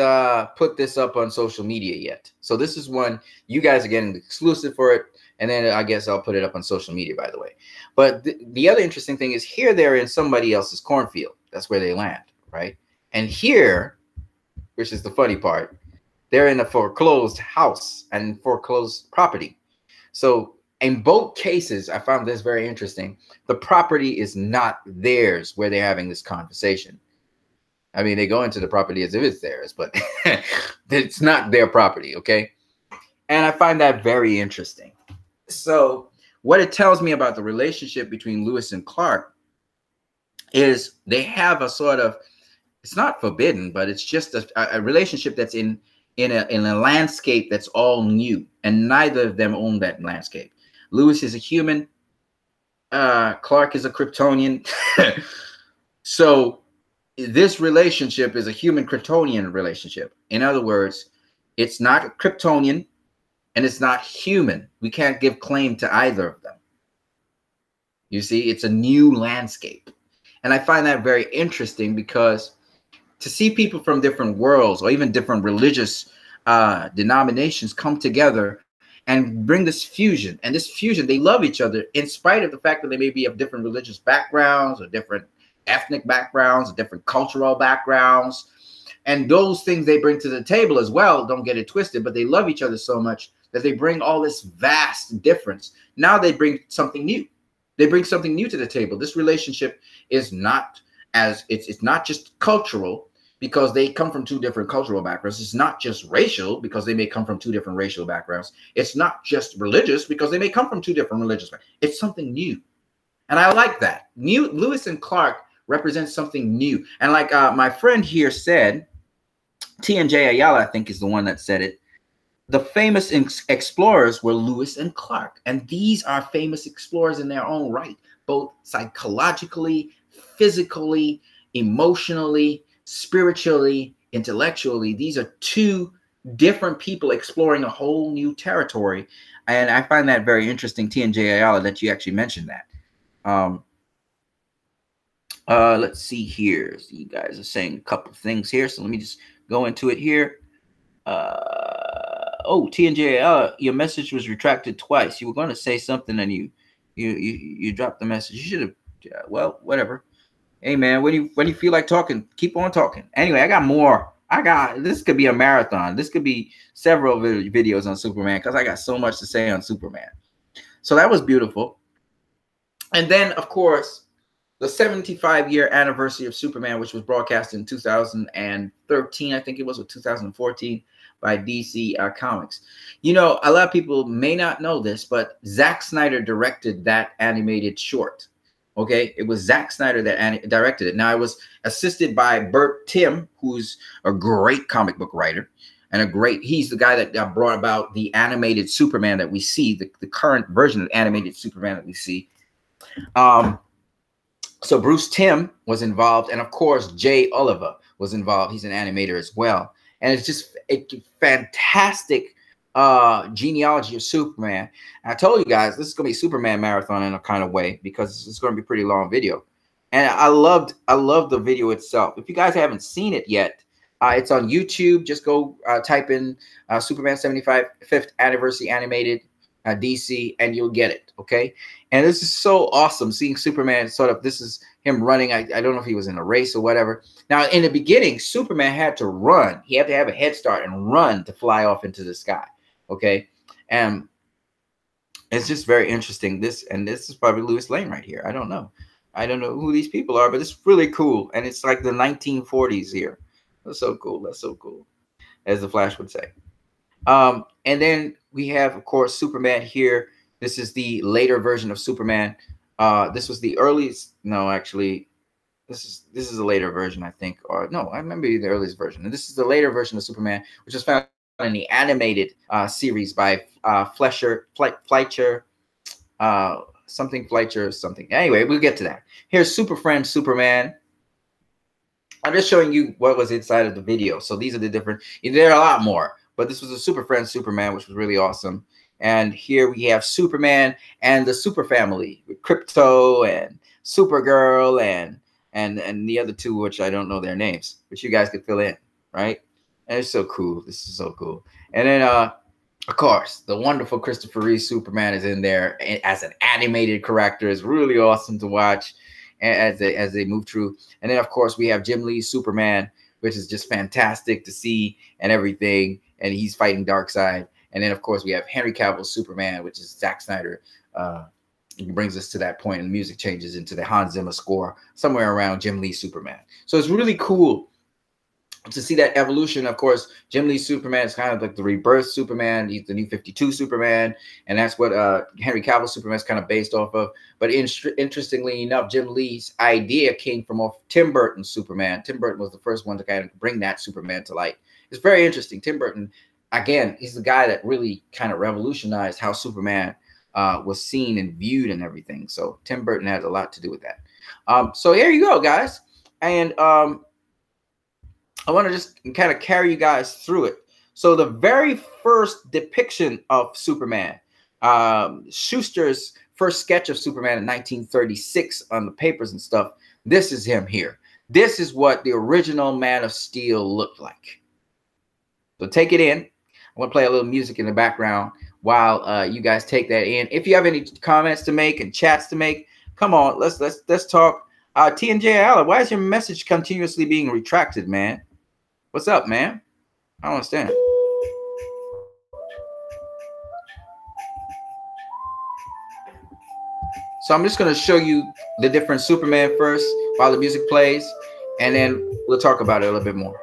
put this up on social media yet. So this is one you guys are getting exclusive for it. And then I guess I'll put it up on social media, by the way. But the other interesting thing is here they're in somebody else's cornfield. That's where they land, right? And here, which is the funny part, they're in a foreclosed house and foreclosed property. So in both cases, I found this very interesting. The property is not theirs where they're having this conversation. I mean, they go into the property as if it's theirs, but it's not their property, okay? And I find that very interesting. So what it tells me about the relationship between Lewis and Clark is they have a sort of, it's not forbidden, but it's just a relationship that's in a landscape that's all new, and neither of them own that landscape. Lewis is a human. Clark is a Kryptonian. So this relationship is a human Kryptonian relationship. In other words, it's not Kryptonian and it's not human. We can't give claim to either of them. You see, it's a new landscape. And I find that very interesting because to see people from different worlds or even different religious denominations come together and bring this fusion. And this fusion, they love each other in spite of the fact that they may be of different religious backgrounds or different ethnic backgrounds, or different cultural backgrounds. And those things they bring to the table as well, don't get it twisted, but they love each other so much that they bring all this vast difference. Now they bring something new. They bring something new to the table. This relationship is not it's not just cultural because they come from two different cultural backgrounds. It's not just racial because they may come from two different racial backgrounds. It's not just religious because they may come from two different religious backgrounds. It's something new. And I like that. Lewis and Clark represents something new. And like my friend here said, T&J Ayala, I think is the one that said it. The famous explorers were Lewis and Clark. And these are famous explorers in their own right, both psychologically, physically, emotionally, spiritually, intellectually. These are two different people exploring a whole new territory. And I find that very interesting, T&J Ayala, that you actually mentioned that. Let's see here. So you guys are saying a couple of things here. So let me just go into it here. Oh, T&J, your message was retracted twice. You were going to say something and you dropped the message. You should have. Well, whatever. Hey man, when you feel like talking, keep on talking. Anyway, I got more. This could be a marathon. This could be several videos on Superman because I got so much to say on Superman. So that was beautiful. And then, of course, the 75-year anniversary of Superman, which was broadcast in 2013, I think it was, or 2014, by DC Comics. You know, a lot of people may not know this, but Zack Snyder directed that animated short. Okay, it was Zack Snyder that directed it. Now, it was assisted by Burt Tim, who's a great comic book writer, and he's the guy that brought about the animated Superman that we see, the current version of animated Superman that we see. So Bruce Timm was involved, and of course Jay Oliver was involved. He's an animator as well, and it's just a fantastic genealogy of Superman. And I told you guys this is gonna be a Superman marathon in a kind of way because it's gonna be a pretty long video, and I loved the video itself. If you guys haven't seen it yet, it's on YouTube. Just go type in Superman 75th anniversary animated DC, and you'll get it. Okay. And this is so awesome seeing Superman sort of, this is him running. I don't know if he was in a race or whatever. Now, in the beginning, Superman had to run. He had to have a head start and run to fly off into the sky. Okay. And it's just very interesting. This is probably Lois Lane right here. I don't know who these people are, but it's really cool. And it's like the 1940s here. That's so cool. That's so cool, as the Flash would say. And then we have, of course, Superman here. This is the later version of Superman. This was the earliest. No, actually, this is a later version, I think. Or no, I remember the earliest version. And this is the later version of Superman, which was found in the animated series by Fleischer, something. Anyway, we'll get to that. Here's Super Friend Superman. I'm just showing you what was inside of the video. So these are the different. There are a lot more. But this was a Super Friend Superman, which was really awesome. And here we have Superman and the Super Family with Crypto and Supergirl and the other two, which I don't know their names, but you guys could fill in, right? And it's so cool. This is so cool. And then of course, the wonderful Christopher Reeve Superman is in there as an animated character. It's really awesome to watch as they move through. And then, of course, we have Jim Lee's Superman, which is just fantastic to see and everything. And he's fighting Darkseid. And then, of course, we have Henry Cavill's Superman, which is Zack Snyder. It brings us to that point, and the music changes into the Hans Zimmer score somewhere around Jim Lee's Superman. So it's really cool to see that evolution. Of course, Jim Lee's Superman is kind of like the rebirth Superman. He's the new 52 Superman, and that's what Henry Cavill's Superman is kind of based off of. But interestingly enough, Jim Lee's idea came from Tim Burton's Superman. Tim Burton was the first one to kind of bring that Superman to light. It's very interesting. Tim Burton, again, he's the guy that really kind of revolutionized how Superman was seen and viewed and everything. So Tim Burton has a lot to do with that. So here you go, guys. And I want to just kind of carry you guys through it. So the very first depiction of Superman, Schuster's first sketch of Superman in 1936 on the papers and stuff, this is him here. This is what the original Man of Steel looked like. So take it in. I'm going to play a little music in the background while you guys take that in. If you have any comments to make and chats to make, come on, let's talk. T&J Allen, why is your message continuously being retracted, man? What's up, man? I don't understand. So I'm just going to show you the different Superman first while the music plays, and then we'll talk about it a little bit more.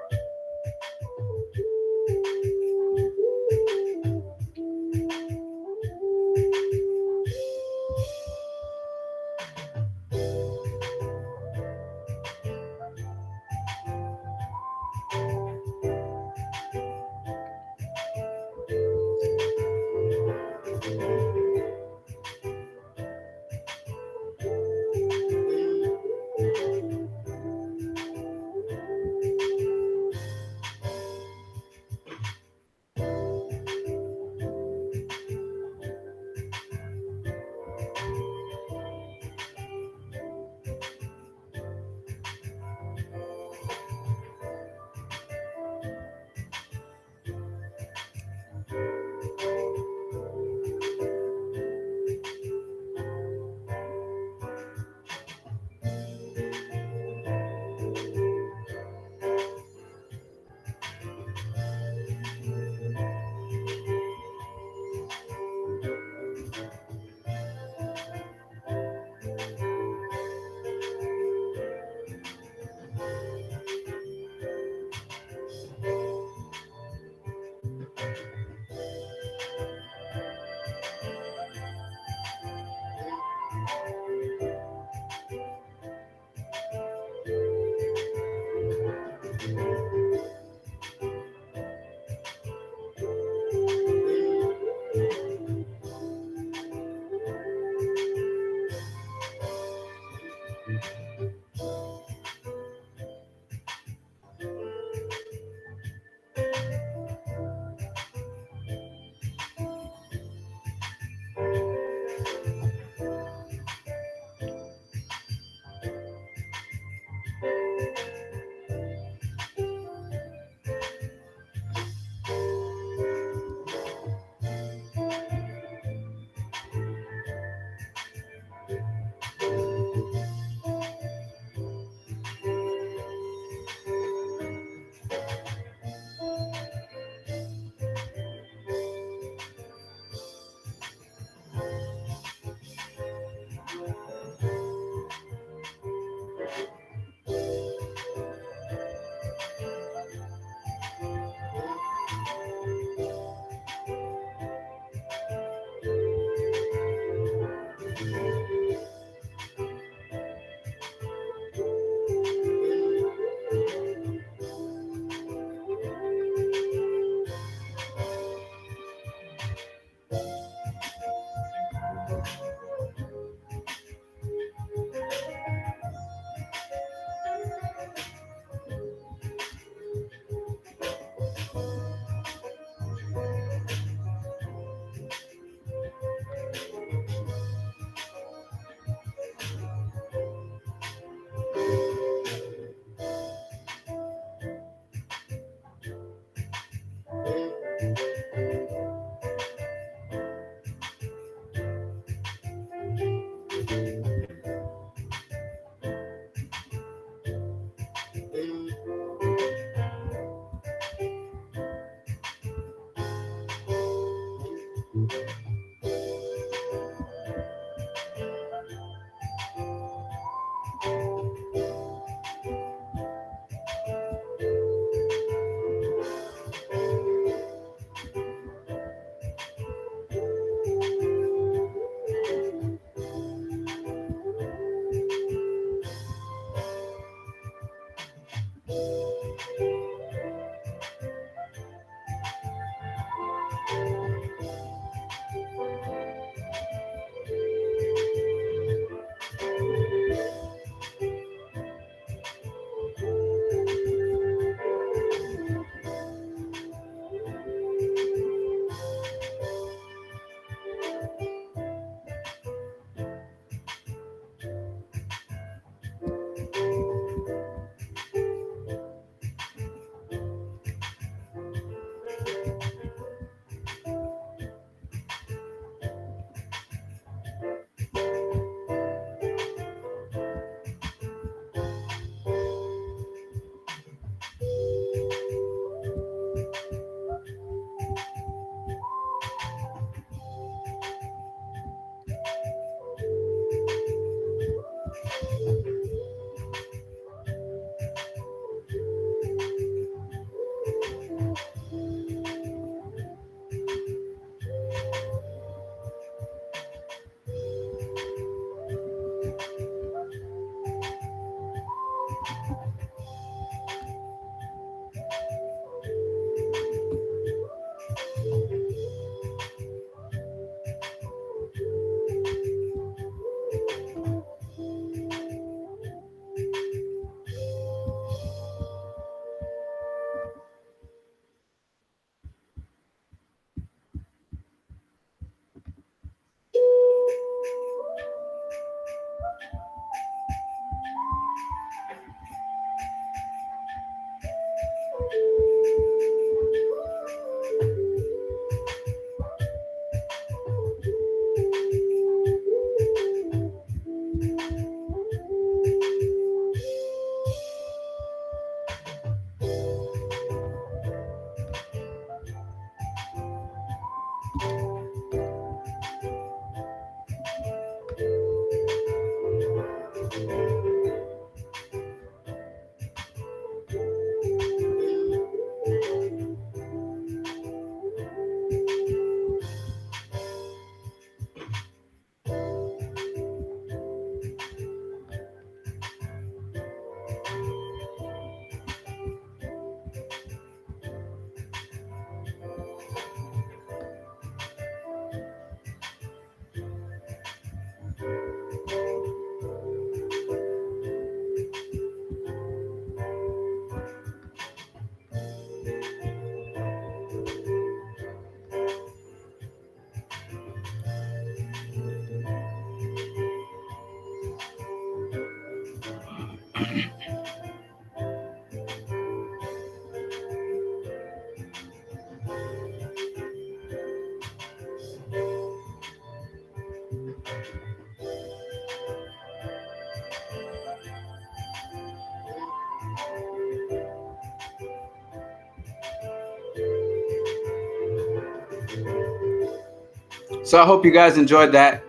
So I hope you guys enjoyed that.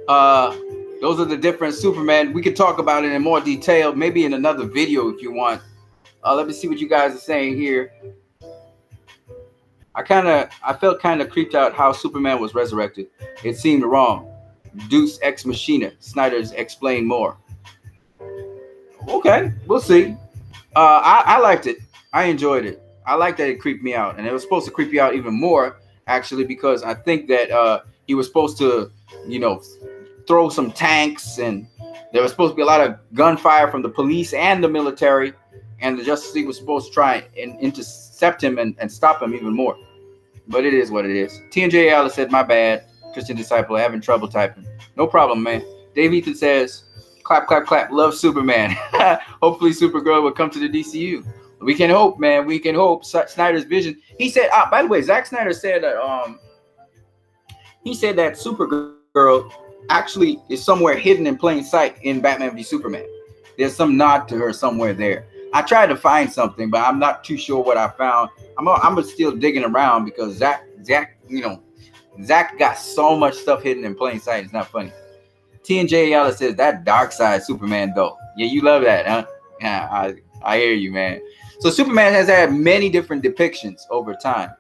Those are the different Superman. We could talk about it in more detail, maybe in another video if you want. Let me see what you guys are saying here. I felt kind of creeped out how Superman was resurrected. It seemed wrong. Deus Ex Machina. Snyder's explained more. Okay, we'll see. I liked it. I enjoyed it. I liked that it creeped me out, and it was supposed to creep you out even more, actually, because I think that he was supposed to, you know, throw some tanks, and there was supposed to be a lot of gunfire from the police and the military, and the Justice League was supposed to try and intercept him and stop him even more. But it is what it is. TNJ Alice said, my bad, Christian Disciple, having trouble typing. No problem, man. Dave Ethan says, clap, clap, clap, love Superman. Hopefully Supergirl will come to the DCU. We can hope, man. We can hope. Snyder's vision. He said, by the way, Zack Snyder said that he said that Supergirl actually is somewhere hidden in plain sight in Batman v Superman. There's some nod to her somewhere there. I tried to find something, but I'm not too sure what I found. I'm still digging around because Zack, you know, Zack got so much stuff hidden in plain sight. It's not funny. TNJ Yalla says that dark side Superman though. Yeah, you love that, huh? Yeah, I hear you, man. So Superman has had many different depictions over time.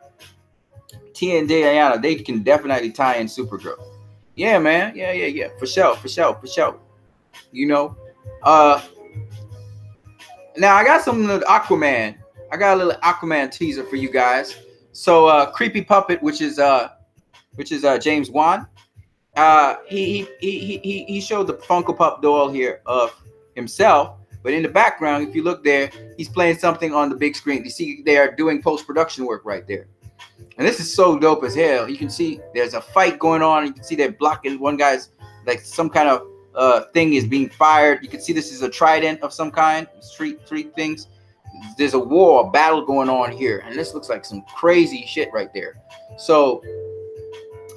TNJ Yalla, they can definitely tie in Supergirl. Yeah, man. Yeah. For sure. You know. Now I got some of the Aquaman. I got a little Aquaman teaser for you guys. So Creepy Puppet, which is James Wan. He showed the Funko Pop doll here of himself, but in the background, if you look there, he's playing something on the big screen. You see they are doing post-production work right there. And this is so dope as hell. You can see there's a fight going on. You can see they're blocking one guy's, like, some kind of thing is being fired. You can see this is a trident of some kind. Three things. There's a war, a battle going on here. And this looks like some crazy shit right there. So,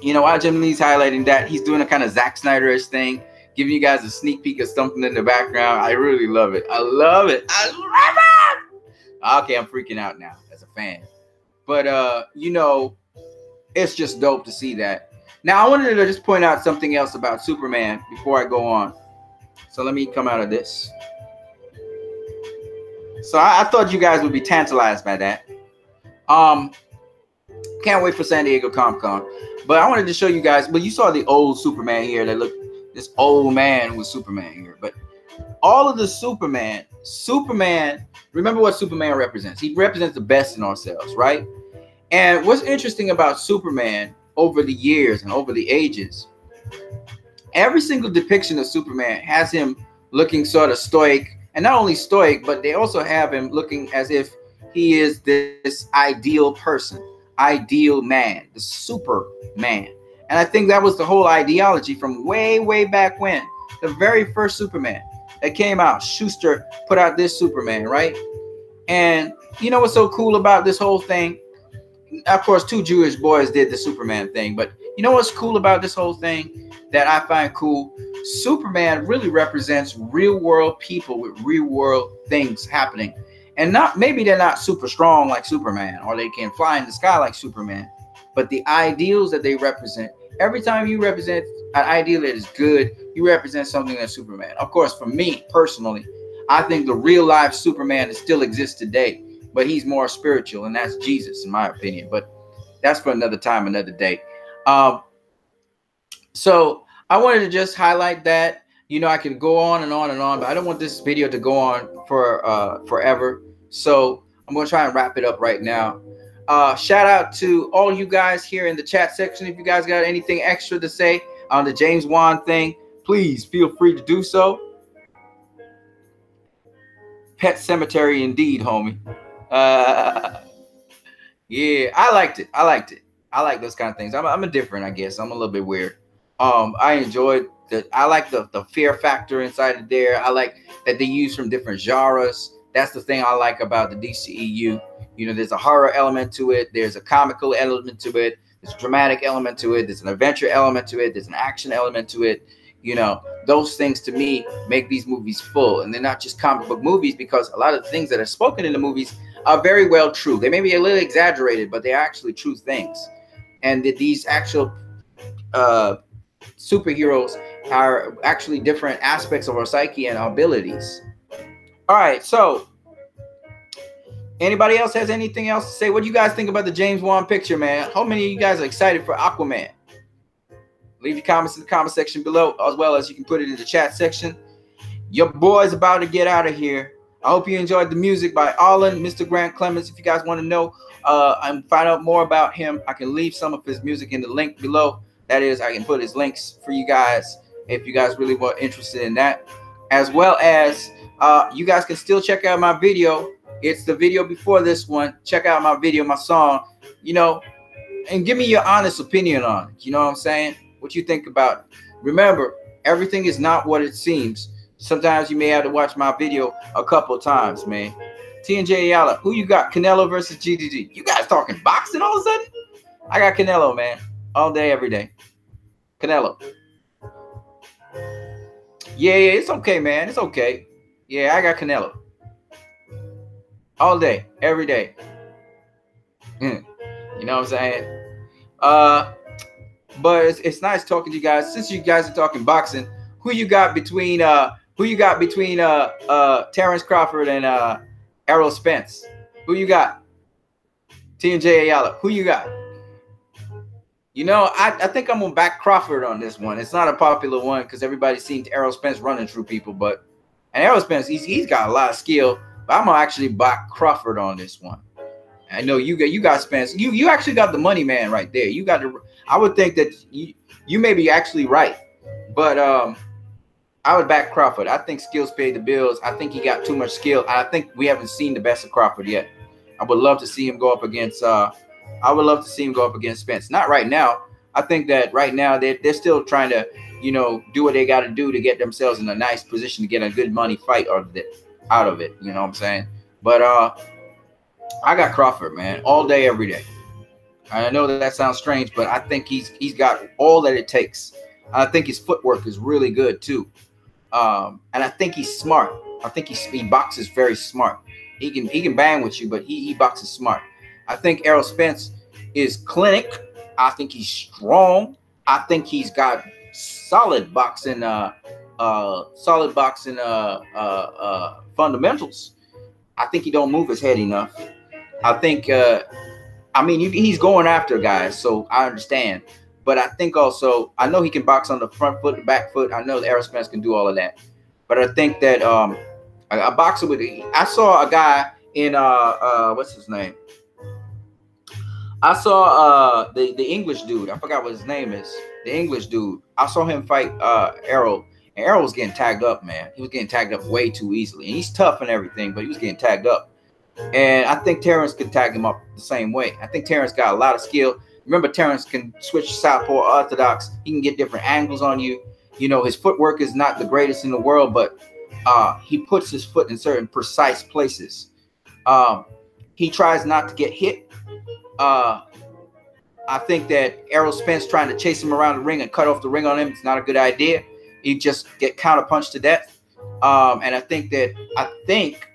you know, Jim Lee's highlighting that. He's doing a kind of Zack Snyder-ish thing, giving you guys a sneak peek of something in the background. I really love it. I love it. Okay, I'm freaking out now as a fan. But, you know, it's just dope to see that. Now, I wanted to just point out something else about Superman before I go on. So let me come out of this. So I thought you guys would be tantalized by that. Can't wait for San Diego Comic-Con. But I wanted to show you guys. Well, you saw the old Superman here. That looked, this old man was Superman here. But all of the Superman, remember what Superman represents. He represents the best in ourselves, right? And what's interesting about Superman over the years and over the ages, every single depiction of Superman has him looking sort of stoic. And not only stoic, but they also have him looking as if he is this ideal person, ideal man, the Superman. And I think that was the whole ideology from way back when. The very first Superman that came out, Schuster put out this Superman, right? And you know what's so cool about this whole thing? Of course, two Jewish boys did the Superman thing, but you know what's cool about this whole thing that I find cool? Superman really represents real world people with real world things happening. And maybe they're not super strong like Superman, or they can fly in the sky like Superman, but the ideals that they represent, every time you represent an ideal that is good, you represent something that's Superman. Of course, for me personally, I think the real life Superman still exists today, but he's more spiritual, and that's Jesus, in my opinion. But that's for another time, another day. So I wanted to just highlight that. You know, I can go on and on and on, but I don't want this video to go on for forever. So I'm going to try and wrap it up right now. Shout out to all you guys here in the chat section. If you guys got anything extra to say on the James Wan thing, please feel free to do so. Pet cemetery indeed, homie. Yeah, I liked it. I like those kind of things. I'm a different, I guess. I'm a little bit weird. I enjoyed that. I like the fear factor inside of there. I like that they use from different genres. That's the thing I like about the DCEU. You know, there's a horror element to it. There's a comical element to it. There's a dramatic element to it. There's an adventure element to it. There's an action element to it. You know, those things to me make these movies full. And they're not just comic book movies, because a lot of the things that are spoken in the movies are very well true. They may be a little exaggerated, but they're actually true things. And that these actual superheroes are actually different aspects of our psyche and our abilities. All right, so anybody else has anything else to say? What do you guys think about the James Wan picture, man? How many of you guys are excited for Aquaman? Leave your comments in the comment section below, as well as you can put it in the chat section. Your boy's about to get out of here. I hope you enjoyed the music by Arlen, Mr. Grant Clemens. If you guys want to know and find out more about him, I can leave some of his music in the link below. That is, I can put his links for you guys if you guys really were interested in that. As well as you guys can still check out my video. It's the video before this one. Check out my video, my song, you know, and give me your honest opinion on it. You know what I'm saying? What you think about it. Remember, everything is not what it seems. Sometimes you may have to watch my video a couple of times, man. T&J Ayala, who you got? Canelo versus GDG. You guys talking boxing all of a sudden? I got Canelo, man. All day, every day. Canelo. Yeah, it's okay, man. It's okay. Yeah, I got Canelo. All day, every day. You know what I'm saying? But it's nice talking to you guys. Since you guys are talking boxing, who you got between Terrence Crawford and Errol Spence? Who you got? T&J Ayala. Who you got? You know, I think I'm gonna back Crawford on this one. It's not a popular one because everybody's seen Errol Spence running through people, and Errol Spence, he's got a lot of skill. But I'm gonna actually back Crawford on this one. I know you got Spence. You actually got the money man right there. You got the. I would think that you may be actually right, but I would back Crawford. I think skills pay the bills. I think he got too much skill. I think we haven't seen the best of Crawford yet. I would love to see him go up against. I would love to see him go up against Spence. Not right now. I think that right now they're still trying to, you know, do what they got to do to get themselves in a nice position to get a good money fight out of it. You know what I'm saying? But I got Crawford, man, all day, every day. I know that sounds strange, but I think he's got all that it takes. I think his footwork is really good too, and I think he's smart. I think he boxes very smart. He can bang with you, but he boxes smart. I think Errol Spence is clinic. I think he's strong. I think he's got solid boxing fundamentals. I think he don't move his head enough. I think I mean, he's going after guys, so I understand. But I think also, I know he can box on the front foot, the back foot. I know that Errol Spence can do all of that. But I think that a boxer with, I saw a guy in what's his name? I saw the English dude. I forgot what his name is. The English dude. I saw him fight Errol, and Errol was getting tagged up, man. He was getting tagged up way too easily. And he's tough and everything, but he was getting tagged up. And I think Terrence could tag him up the same way. I think Terrence got a lot of skill. Remember, Terrence can switch southpaw orthodox. He can get different angles on you. You know, his footwork is not the greatest in the world, but he puts his foot in certain precise places. He tries not to get hit. I think that Errol Spence trying to chase him around the ring and cut off the ring on him is not a good idea. He just get counterpunched to death. And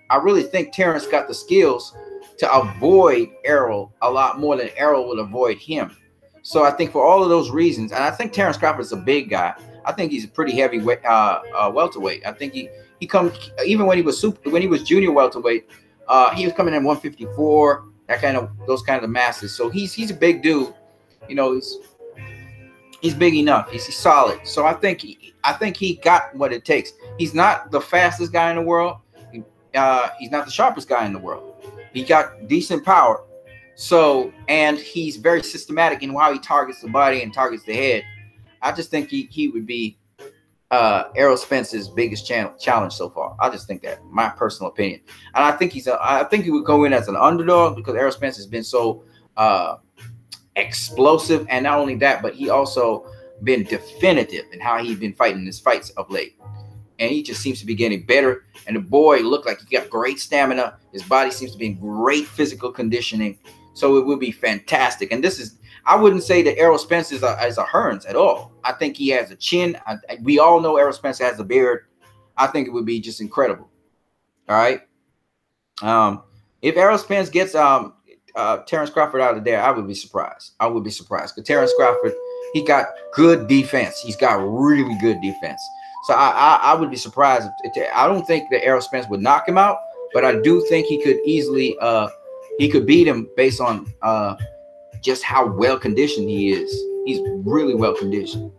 I really think Terrence got the skills to avoid Errol a lot more than Errol would avoid him. So I think for all of those reasons, and I think Terrence Crawford is a big guy. I think he's a pretty heavy welterweight. I think he comes, even when he was junior welterweight, he was coming in 154, those kind of masses. So he's a big dude. You know, he's big enough. He's solid. So I think he got what it takes. He's not the fastest guy in the world. He's not the sharpest guy in the world. He got decent power. So, and he's very systematic in how he targets the body and targets the head. I just think he would be Errol Spence's biggest challenge so far. I just think that, my personal opinion. And I think he would go in as an underdog because Errol Spence has been so explosive. And not only that, but he also been definitive in how he's been fighting his fights of late. And he just seems to be getting better. And the boy looked like he got great stamina. His body seems to be in great physical conditioning. So it would be fantastic. And this is, I wouldn't say that Errol Spence is a Hearns at all. I think he has a chin. We all know Errol Spence has a beard. I think it would be just incredible. All right. If Errol Spence gets Terrence Crawford out of there, I would be surprised. I would be surprised. Because Terrence Crawford, he got good defense. He's got really good defense. So I would be surprised. I don't think that Errol Spence would knock him out, but I do think he could easily he could beat him based on just how well conditioned he is. He's really well conditioned.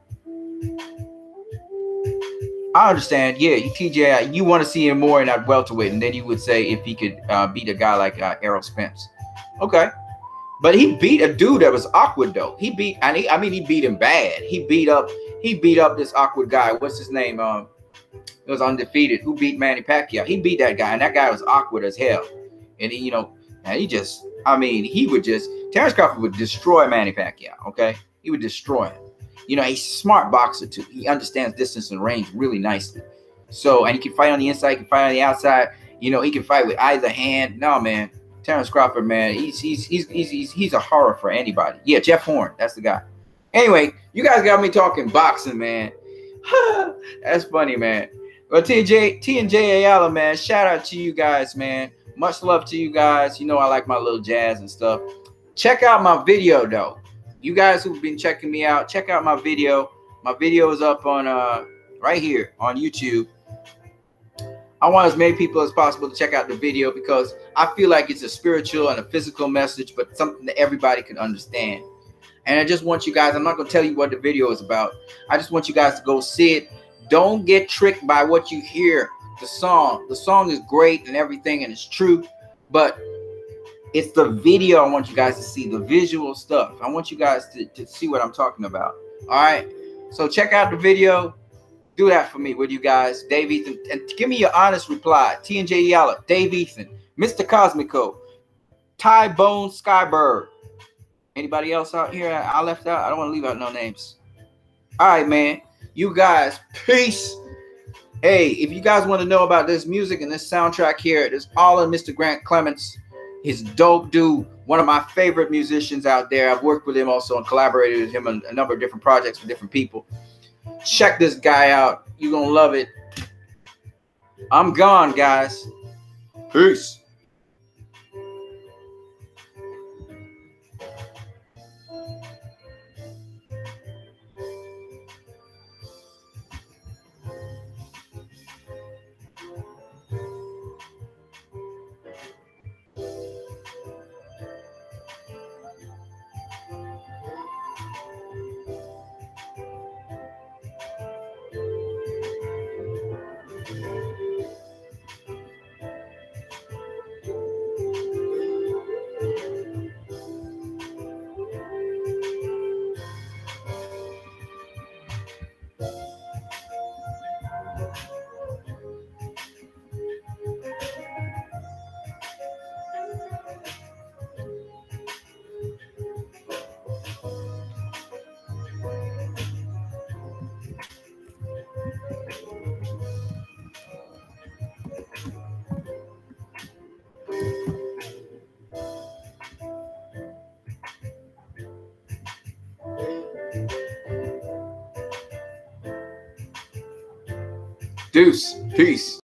I understand. Yeah, TJ, you want to see him more in that welterweight, and then you would say if he could beat a guy like Errol Spence. Okay. But he beat a dude that was awkward though. He beat, I mean, he beat him bad. He beat up this awkward guy. What's his name? It was undefeated. Who beat Manny Pacquiao? He beat that guy, and that guy was awkward as hell. And he, and he just, I mean, he would just, Terrence Crawford would destroy Manny Pacquiao. Okay, he would destroy him. He's a smart boxer too. He understands distance and range really nicely. So, and he can fight on the inside, he can fight on the outside. He can fight with either hand. No, man. Terrence Crawford, man, he's a horror for anybody. Yeah, Jeff Horn, that's the guy. Anyway, you guys got me talking boxing, man. That's funny, man. Well, T and J Ayala, man, shout out to you guys, man. Much love to you guys. I like my little jazz and stuff. Check out my video, though. You guys who've been checking me out, check out my video. My video is up on right here on YouTube. I want as many people as possible to check out the video because I feel like it's a spiritual and a physical message, but something that everybody can understand. And I just want you guys, I'm not going to tell you what the video is about. I just want you guys to go see it. Don't get tricked by what you hear. The song is great and everything, and it's true, but it's the video I want you guys to see, the visual stuff. I want you guys to see what I'm talking about. All right. So check out the video. Do that for me, would you guys? Dave Ethan. And give me your honest reply. T and J Yalla, Dave Ethan, Mr. Cosmico, Ty Bone Skybird. Anybody else out here I left out? I don't want to leave out no names. All right, man. You guys, peace. Hey, if you guys want to know about this music and this soundtrack here, it is all in Mr. Grant Clements. He's dope dude. One of my favorite musicians out there. I've worked with him also and collaborated with him on a number of different projects with different people. Check this guy out. You're going to love it. I'm gone, guys. Peace. Deuce. Peace.